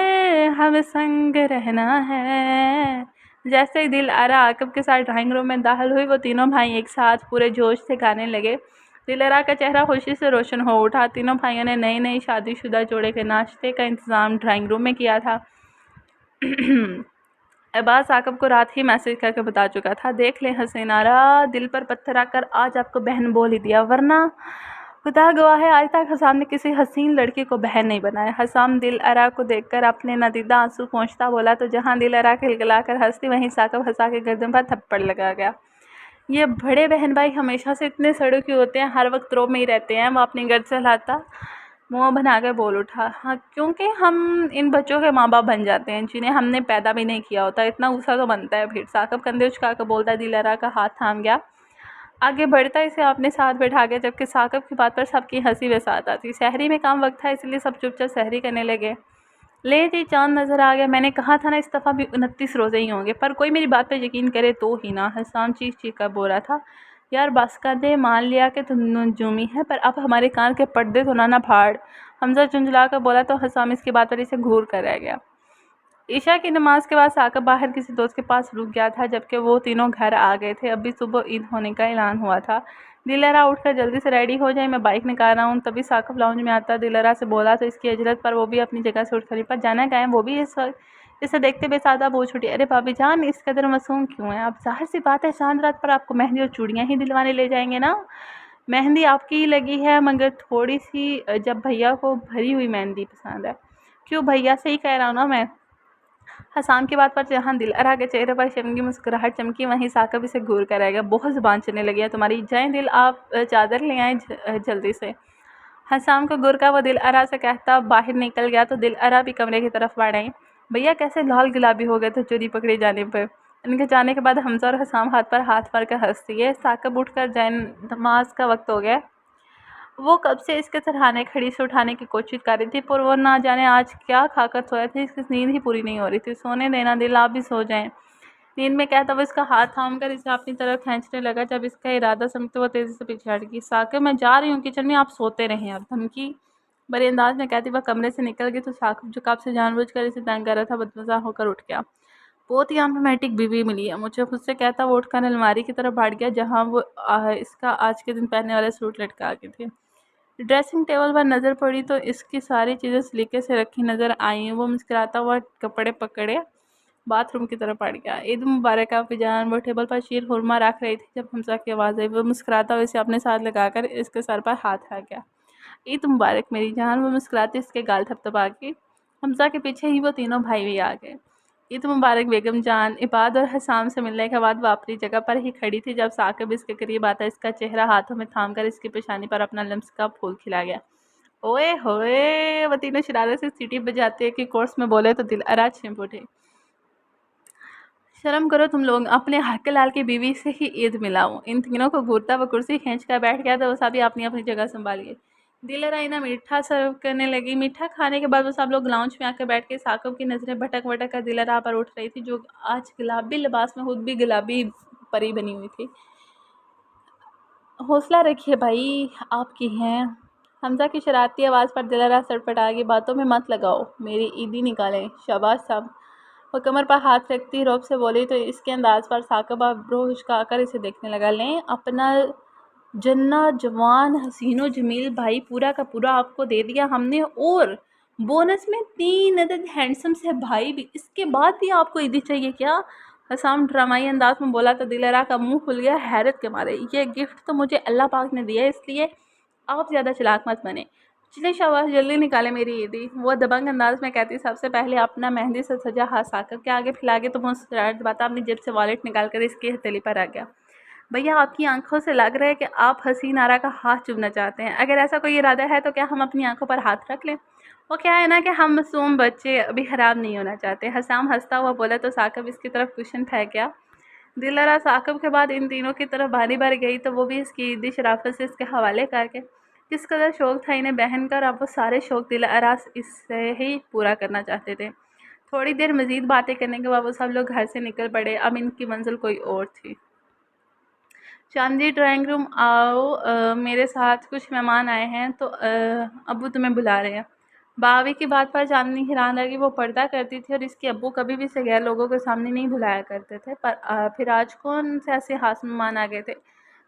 Speaker 1: हम संग रहना है। जैसे ही दिल आरा आकब के साथ ड्राइंग रूम में दाखिल हुई, वो तीनों भाई एक साथ पूरे जोश से गाने लगे। दिलरा का चेहरा खुशी से रोशन हो उठा। तीनों भाइयों ने नई नई शादीशुदा जोड़े के नाश्ते का इंतज़ाम ड्राइंग रूम में किया था। अब्बास आकब को रात ही मैसेज करके बता चुका था, देख ले हसीनारा, दिल पर पत्थर आकर आज आपको बहन बोल ही दिया, वरना खुदा गवाह है आज तक हसाम ने किसी हसीन लड़की को बहन नहीं बनाया। हसाम दिल अरा को देखकर अपने नदीदा आंसू पोंछता बोला तो जहाँ दिल अरा खिलखिलाकर हंसती, वहीं साकब हंसा के गर्दन पर थप्पड़ लगा गया। ये बड़े बहन भाई हमेशा से इतने सड़े क्यों होते हैं, हर वक्त रोब में ही रहते हैं। वो अपनी गर्द से हिलाता मुँह बनाकर बोल उठा, हाँ क्योंकि हम इन बच्चों के माँ बाप बन जाते हैं जिन्हें हमने पैदा भी नहीं किया होता, इतना गुस्सा तो बनता है। फिर साकब कंधे उचका कर बोलता, दिलरा का हाथ थाम गया, आगे बढ़ता इसे अपने साथ बैठा गया, जबकि साकब की बात पर सबकी हंसी बेसात आती। शहरी में काम वक्त था, इसलिए सब चुपचाप सहरी करने लगे। ले जी चांद नज़र आ गया, मैंने कहा था ना इस दफ़ा भी 29 रोज़े ही होंगे, पर कोई मेरी बात पे यकीन करे तो ही ना। हसाम चीख चीख कर बोल रहा था, यार बस कर दे, मान लिया कि तुम नजूमी है, पर अब हमारे कान के पर्दे तो ना फाड़। हमजा झुंझला कर बोला तो हसाम इसकी बात पर इसे घूर कर रह गया। ईशा की नमाज के बाद साकब बाहर किसी दोस्त के पास रुक गया था, जबकि वो तीनों घर आ गए थे। अभी सुबह ईद होने का ऐलान हुआ था। दिलरा उठकर जल्दी से रेडी हो जाए, मैं बाइक निकाल रहा हूँ। तभी साकब लाउंज में आता दिलरा से बोला तो इसकी अजरत पर वो भी अपनी जगह से उठ खड़ी, पर जाना गए वो भी इस वक्त इसे देखते बेसादा पूछ उठी, अरे भाभी जान इस कदर मासूम क्यों है? अब जाहिर सी बात है चांद रात पर आपको मेहंदी और चूड़ियाँ ही दिलवाने ले जाएंगे ना। मेहंदी आपकी ही लगी है, मगर थोड़ी सी जब भैया को भरी हुई मेहंदी पसंद है। क्यों भैया से ही कह रहा हूँ ना मैं। हसाम की बात पर जहाँ दिलअरा के चेहरे पर शर्म की मुस्कुराहट चमकी, वहीं साकब इसे घूर कर रहेगा। बहुत ज़ुबान चलने लगी है तुम्हारी, जय दिल आप चादर ले आए जल्दी से। हसाम को घूर का वो दिलअरा से कहता बाहर निकल गया तो दिलअरा भी कमरे की तरफ बढ़ आई। भैया कैसे लाल गुलाबी हो गए थे चोरी पकड़े जाने पर। इनके जाने के बाद हमजा और हसाम हाथ पर हाथ मार कर हंसती है। साकब उठकर जैन नमाज का वक्त हो गया। वो कब से इसके सराहने खड़ी से उठाने की कोशिश कर रही थी, पर वो ना जाने आज क्या खाकर सोया था, इसकी नींद ही पूरी नहीं हो रही थी। सोने देना दिल, आप भी सो जाएं। नींद में कहता वो इसका हाथ थाम कर इसे अपनी तरफ खींचने लगा। जब इसका इरादा समझते वो तेज़ी से पीछे हट गई। साकिब मैं जा रही हूँ किचन में, आप सोते रहें। अब धमकी बड़े अंदाज में कहती वह कमरे से निकल गई तो साकिब जो कब से जानबूझकर इसे तंग कर रहा था बदमज़ा होकर उठ गया। बहुत ही अनरोमेंटिक बीवी मिली है मुझे, खुद से कहता वो उठकर अलमारी की तरफ बढ़ गया जहाँ वो इसका आज के दिन पहनने वाले सूट लटका के थे। ड्रेसिंग टेबल पर नज़र पड़ी तो इसकी सारी चीज़ें सलीके से रखी नज़र आईं। वो मुस्कुराता हुआ कपड़े पकड़े बाथरूम की तरफ बढ़ गया। ईद मुबारक आपकी जान। वो टेबल पर शीर खुरमा रख रही थी जब हमजा की आवाज़ आई। वो मुस्कुराता हुआ इसे अपने साथ लगाकर इसके सर पर हाथ आ गया। ईद मुबारक मेरी जान। वो मुस्कुराते इसके गाल थपथपा के हमजा के पीछे ही वो तीनों भाई भी आ गए। ईद मुबारक बेगम जान। इबाद और हसाम से मिलने के बाद वो अपनी जगह पर ही खड़ी थी जब साकिब इसके करीब आता। इसका चेहरा हाथों में थाम कर इसकी पेशानी पर अपना लम्स का फूल खिला गया। ओए होए, वो तीनों शरारत से सीटी बजाते कि कोर्स में बोले तो दिल अराज छिप उठे। शर्म करो तुम लोग, अपने हक लाल की बीवी से ही ईद मिलाऊं। इन तीनों को घूरता वो कुर्सी खींच कर बैठ गया तो वो सभी अपनी अपनी जगह संभालिए। दिलरा इना मीठा सर्व करने लगी। मीठा खाने के बाद वो सब लोग लाउंज में आकर बैठ के साकिब की नज़रें भटक भटक कर दिलरा पर उठ रही थी, जो आज गुलाबी लिबास में खुद भी गुलाबी परी बनी हुई थी। हौसला रखिए भाई, आपकी हैं। हमजा की शरारती आवाज़ पर दिलरा सड़पटा गई, बातों में मत लगाओ, मेरी ईदी निकालें। शाबाश साहब। वो कमर पर हाथ रखती रौब से बोली तो इसके अंदाज पर साकिब आबरू हिचकाकर इसे देखने लगा। लें अपना जन्ना जवान हसीनो जमील भाई पूरा का पूरा आपको दे दिया हमने, और बोनस में 3 अदद हैंडसम से भाई भी, इसके बाद भी आपको ईदी चाहिए क्या? हसाम ड्रामाई अंदाज में बोला तो दिलरा का मुंह खुल गया हैरत के मारे। ये गिफ्ट तो मुझे अल्लाह पाक ने दिया है, इसलिए आप ज़्यादा चलाक मत बने। चले शाबाश जल्दी निकाले मेरी ईदी, वो दबंग अंदाज में कहती। सबसे पहले अपना मेहंदी से सजा हाथ साकिब के आगे फैला के तो मुस्कुराहट दबाता अपनी जेब से वॉलेट निकाल कर इसकी हथेली पर आ गया। भैया आपकी आंखों से लग रहा है कि आप हसीन आरा का हाथ चूमना चाहते हैं। अगर ऐसा कोई इरादा है तो क्या हम अपनी आंखों पर हाथ रख लें? वो क्या है ना कि हम मासूम बच्चे अभी खराब नहीं होना चाहते। हसाम हंसता हुआ बोला तो साकिब इसकी तरफ क्वेश्चन फेंक गया। दिलरा साकिब के बाद इन तीनों की तरफ भारी भर गई तो वो भी इसकी ईदी शराफत से इसके हवाले करके। किस कदर शौक था इन्हें बहन का, अब वो सारे शौक दिलरा इससे ही पूरा करना चाहते थे। थोड़ी देर मजीद बातें करने के बाद वो सब लोग घर से निकल पड़े। अब इनकी मंजिल कोई और थी। चांदी ड्राइंग रूम आओ, मेरे साथ कुछ मेहमान आए हैं तो अब्बू तुम्हें बुला रहे हैं। बावी की बात पर चांदनी हैरान लगी। वो पर्दा करती थी और इसके अब्बू कभी भी इसे गैर लोगों के सामने नहीं बुलाया करते थे, पर फिर आज कौन से ऐसे खास मेहमान आ गए थे?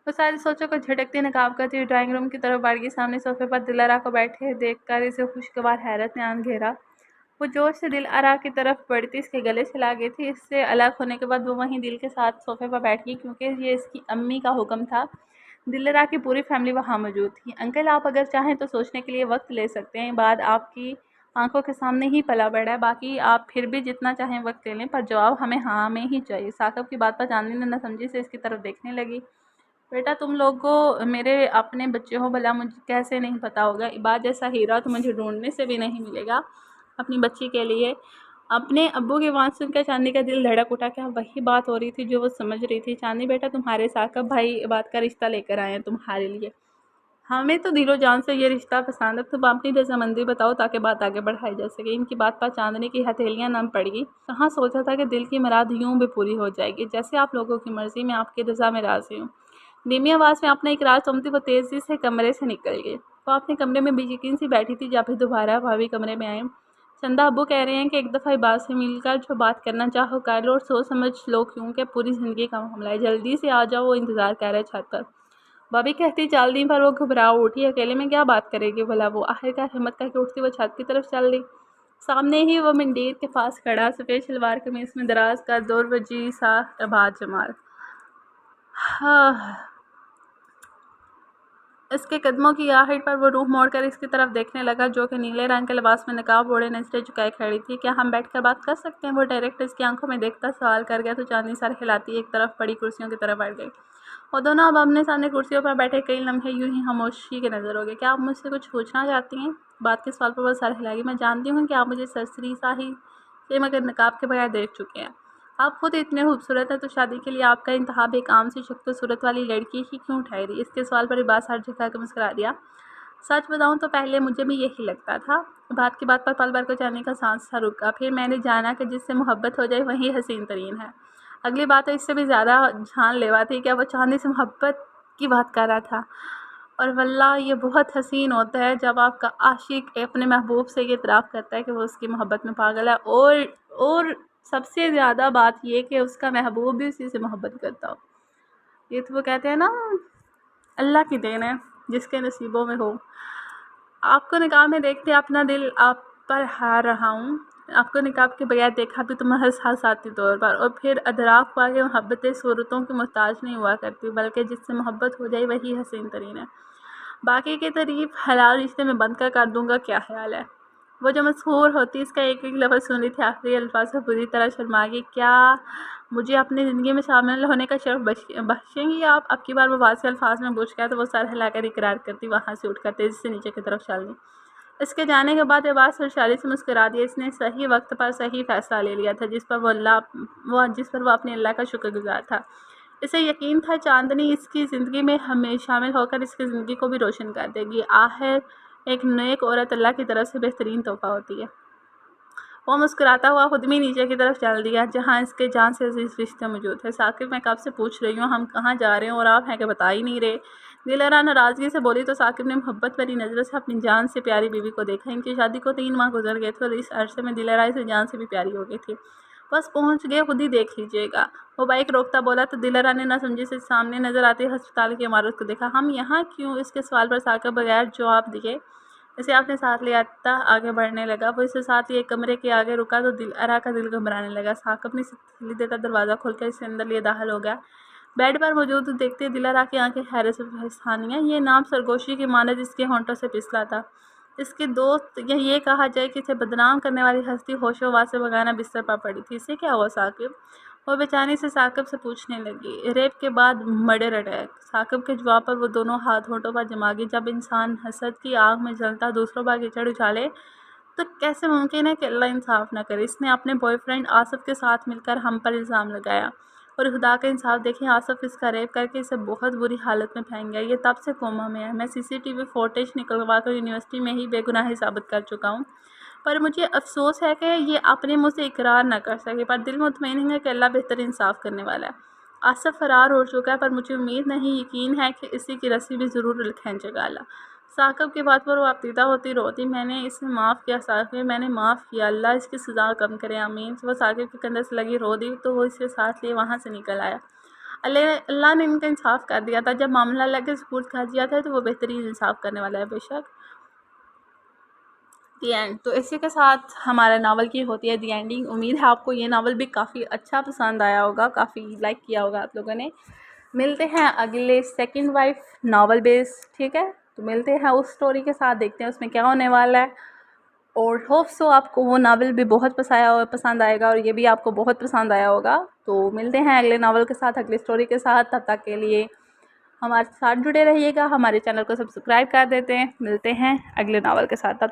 Speaker 1: वो सारी सोचों को झटकती नकाब करती ड्राइंग रूम की तरफ बढ़ गई। सामने सोफे पर दिलरा को बैठे देखकर इसे खुशगवार हैरत ने आन घेरा। वो जोर से दिलरा की तरफ बढ़ती इसके गले से ला गई थी। इससे अलग होने के बाद वो वहीं दिल के साथ सोफे पर बैठ गई, क्योंकि ये इसकी अम्मी का हुक्म था। दिलरा की पूरी फैमिली वहाँ मौजूद थी। अंकल आप अगर चाहें तो सोचने के लिए वक्त ले सकते हैं, बाद आपकी आंखों के सामने ही पला बढ़ा है, बाकी आप फिर भी जितना चाहें वक्त ले लें, पर जवाब हमें हाँ में ही चाहिए। साकिब की बात पर चांदनी ने न समझी से इसकी तरफ देखने लगी। बेटा तुम लोग को मेरे अपने बच्चे हो, भला मुझे कैसे नहीं पता होगा? इबाद जैसा हीरा तो मुझे ढूंढने से भी नहीं मिलेगा अपनी बच्ची के लिए। अपने अब्बू की बात सुनकर चांदी का दिल धड़क उठा। क्या वही बात हो रही थी जो वो समझ रही थी? चांदी बेटा तुम्हारे साकिब भाई बात का रिश्ता लेकर आए हैं तुम्हारे लिए। हमें तो दिलो जान से ये रिश्ता पसंद है, तुम अपनी रजामंदी बताओ ताकि बात आगे बढ़ाई जा सके। इनकी बात पर चांदनी की हथेलियां नम पड़ गई। कहाँ सोचा था कि दिल की मुराद यूं भी पूरी हो जाएगी। जैसे आप लोगों की मर्जी, मैं आपकी रजा में राजी हूँ। धीमी आवाज़ में अपना इकरार सुनती वो तेज़ी से कमरे से निकल गई। वो अपने कमरे में बेयकीन सी बैठी थी जब भी दोबारा भाभी कमरे में आए। चंदा अब्बू कह रहे हैं कि एक दफ़ा इबाद से मिलकर जो बात करना चाहो कर लो और सोच समझ लो, क्योंकि पूरी ज़िंदगी का मामला है। जल्दी से आ जाओ, वो इंतज़ार कर रहे छत पर। भाभी कहती चल दी, पर वो घबरा उठी। अकेले में क्या बात करेगी भला वो? आखिरकार हिम्मत करके उठती वो छत की तरफ चल दी। सामने ही वो मंदिर के पास खड़ा सफ़ेद शलवार कमीज में दराज का दौर वजी सा इबाद जमाल। हाँ, इसके कदमों की आहट पर वो रूह मोड़कर इसकी तरफ देखने लगा, जो कि नीले रंग के लिबास में नकाब ओढ़े नजरें झुकाए खड़ी थी। क्या हम बैठकर बात कर सकते हैं? वो डायरेक्ट इसकी आंखों में देखता सवाल कर गया तो चांदनी सर हिलाती एक तरफ पड़ी कुर्सियों की तरफ बढ़ गई। वो दोनों अब आमने सामने कुर्सियों पर बैठे कई लम्हे यूं ही खामोशी के नजर हो गए। क्या आप मुझसे कुछ पूछना चाहती हैं? बात के सवाल पर वो सर हिलाएगी। मैं जानती हूँ कि आप मुझे सरसरी सा ही से मगर नकाब के बगैर देख चुके हैं। आप खुद इतने खूबसूरत हैं तो शादी के लिए आपका इंतखाब एक आम सी शक्ल सूरत वाली लड़की ही क्यों उठाई रही? इसके सवाल पर इबाद सर झुका के मुस्कुरा दिया। सच बताऊं तो पहले मुझे भी यही लगता था। बात की बात पर पल भर को जाने का सांस सा रुका। फिर मैंने जाना कि जिससे मोहब्बत हो जाए वही हसीन तरीन है। अगली बात तो इससे भी ज़्यादा जानलेवा थी। क्या वो चांदी से मोहब्बत की बात कर रहा था? और वल्लाह ये बहुत हसीन होता है जब आपका आशिक अपने महबूब से ये इतराफ़ करता है कि वो उसकी मोहब्बत में पागल है, और सबसे ज़्यादा बात ये कि उसका महबूब भी उसी से मोहब्बत करता हो। ये तो वो कहते हैं ना, अल्लाह की देन है जिसके नसीबों में हो। आपको निकाह में देखते अपना दिल आप पर हार रहा हूँ। आपको निकाब के बगैर देखा भी तो महज हसाती तौर पर, और फिर अदराक हुआ कि मोहब्बतें सूरतों की मोहताज नहीं हुआ करती, बल्कि जिससे मोहब्बत हो जाए वही हसीन तरीन है। बाकी की तारीफ हलाल रिश्ते में बंद कर दूंगा। क्या ख्याल है? वो जो मशहूर होती इसका एक एक लफ्ज़ सुन रही थी, आखिरी अल्फाज से पूरी तरह शर्मा गई। क्या मुझे अपनी ज़िंदगी में शामिल होने का शर्फ बख्शेंगी आप? अब की बार वो वाज़ेह अल्फाज में पूछ गया तो वो सर हिलाकर इकरार करती वहाँ से उठकर तेज़ी से नीचे की तरफ चल दी। इसके जाने के बाद इबाद सरशारी से मुस्कुरा दिया। इसने सही वक्त पर सही फ़ैसला ले लिया था, जिस पर वो अपने अल्लाह का शुक्रगुजार था। इसे यकीन था चांदनी इसकी ज़िंदगी में हमें शामिल होकर इसकी ज़िंदगी को भी रोशन कर देगी। आखिर एक नेक औरत अल्लाह की तरफ से बेहतरीन तोहफ़ा होती है। वो मुस्कुराता हुआ खुद भी नीचे की तरफ चल दिया, जहाँ इसके जान से अजीज़ रिश्ते मौजूद है। साकिब मैं कब से पूछ रही हूँ हम कहाँ जा रहे हैं और आप हैं कि बता ही नहीं रहे। दिलरा नाराज़गी से बोली तो साकिब ने मोहब्बत भरी नज़रों से अपनी जान से प्यारी बीवी को देखा। इनकी शादी को 3 माह गुजर गए थे और इस अरसे में दिलरा इसे जान से भी प्यारी हो गई थी। बस पहुंच गए, खुद ही देख लीजिएगा। वो बाइक रोकता बोला तो दिलरा ने ना समझी से सामने नज़र आती अस्पताल की इमारत को देखा। हम यहाँ क्यों? इसके सवाल पर साकिब बगैर जवाब दिए इसे आपने साथ ले आता आगे बढ़ने लगा। वो इसे साथ ही एक कमरे के आगे रुका तो दिलरा का दिल घबराने लगा। साकिब ने तसल्ली देता दरवाज़ा खोलकर इसे अंदर लिए दाखिल हो गया। बेड पर मौजूद देखते दिलरा की आंखें हैरत से फैसानियाँ। ये नाम सरगोशी की मानद इसके होंठों से पिसला था। इसके दोस्त या ये कहा जाए कि इसे बदनाम करने वाली हस्ती होशोवास से भगाना बिस्तर पर पड़ी थी। इसे क्या हुआ साकिब? वो बेचारी से साकिब से पूछने लगी। रेप के बाद मर्डर अटैक। साकिब के जवाब पर वो दोनों हाथ होठों पर जमा गई। जब इंसान हसद की आग में जलता दूसरों पर कीचड़ उछाले तो कैसे मुमकिन है कि अल्लाह इंसाफ न करे। इसने अपने बॉयफ्रेंड आसिफ के साथ मिलकर हम पर इल्ज़ाम लगाया और खुदा का इंसाफ देखें आसिफ इसका रेप करके इसे बहुत बुरी हालत में फेंक गया। ये तब से कोमा में है। मैं सीसीटीवी फुटेज निकलवा कर यूनिवर्सिटी में ही बेगुनाही साबित कर चुका हूँ, पर मुझे अफसोस है कि ये अपने मुँह से इकरार न कर सके, पर दिल मुतमईन है कि अल्लाह बेहतर इंसाफ करने वाला है। आसिफ फरार हो चुका है, पर मुझे उम्मीद नहीं यकीन है कि इसी की रस्सी भी ज़रूर खींचेगा अल्लाह। साकिब की बात पर वो अबतीदा होती रोती, मैंने इसे माफ़ किया साकिब, मैंने माफ़ किया, अल्लाह इसकी सज़ा कम करे आमीन। वो साकिब के कंधे से लगी रो दी तो वो इसे साथ लिए वहाँ से निकल आया। अल्लाह ने इनका इंसाफ कर दिया था। जब मामला अल्लाह के सुपुर्द कर दिया था तो वो बेहतरीन इंसाफ करने वाला है बेशक। दी एंड। तो इसी के साथ हमारा नावल की होती है दी एंडिंग। उम्मीद है आपको ये नावल भी काफ़ी अच्छा पसंद आया होगा, काफ़ी लाइक किया होगा आप लोगों ने। मिलते हैं अगले सेकंड वाइफ नावल बेस, ठीक है? तो मिलते हैं उस स्टोरी के साथ, देखते हैं उसमें क्या होने वाला है और होप सो आपको वो नावल भी बहुत पसंद आएगा और ये भी आपको बहुत पसंद आया होगा। तो मिलते हैं अगले नावल के साथ, अगली स्टोरी के साथ। तब तक के लिए हमारे साथ जुड़े रहिएगा, हमारे चैनल को सब्सक्राइब कर देते हैं। मिलते हैं अगले नावल के साथ, तब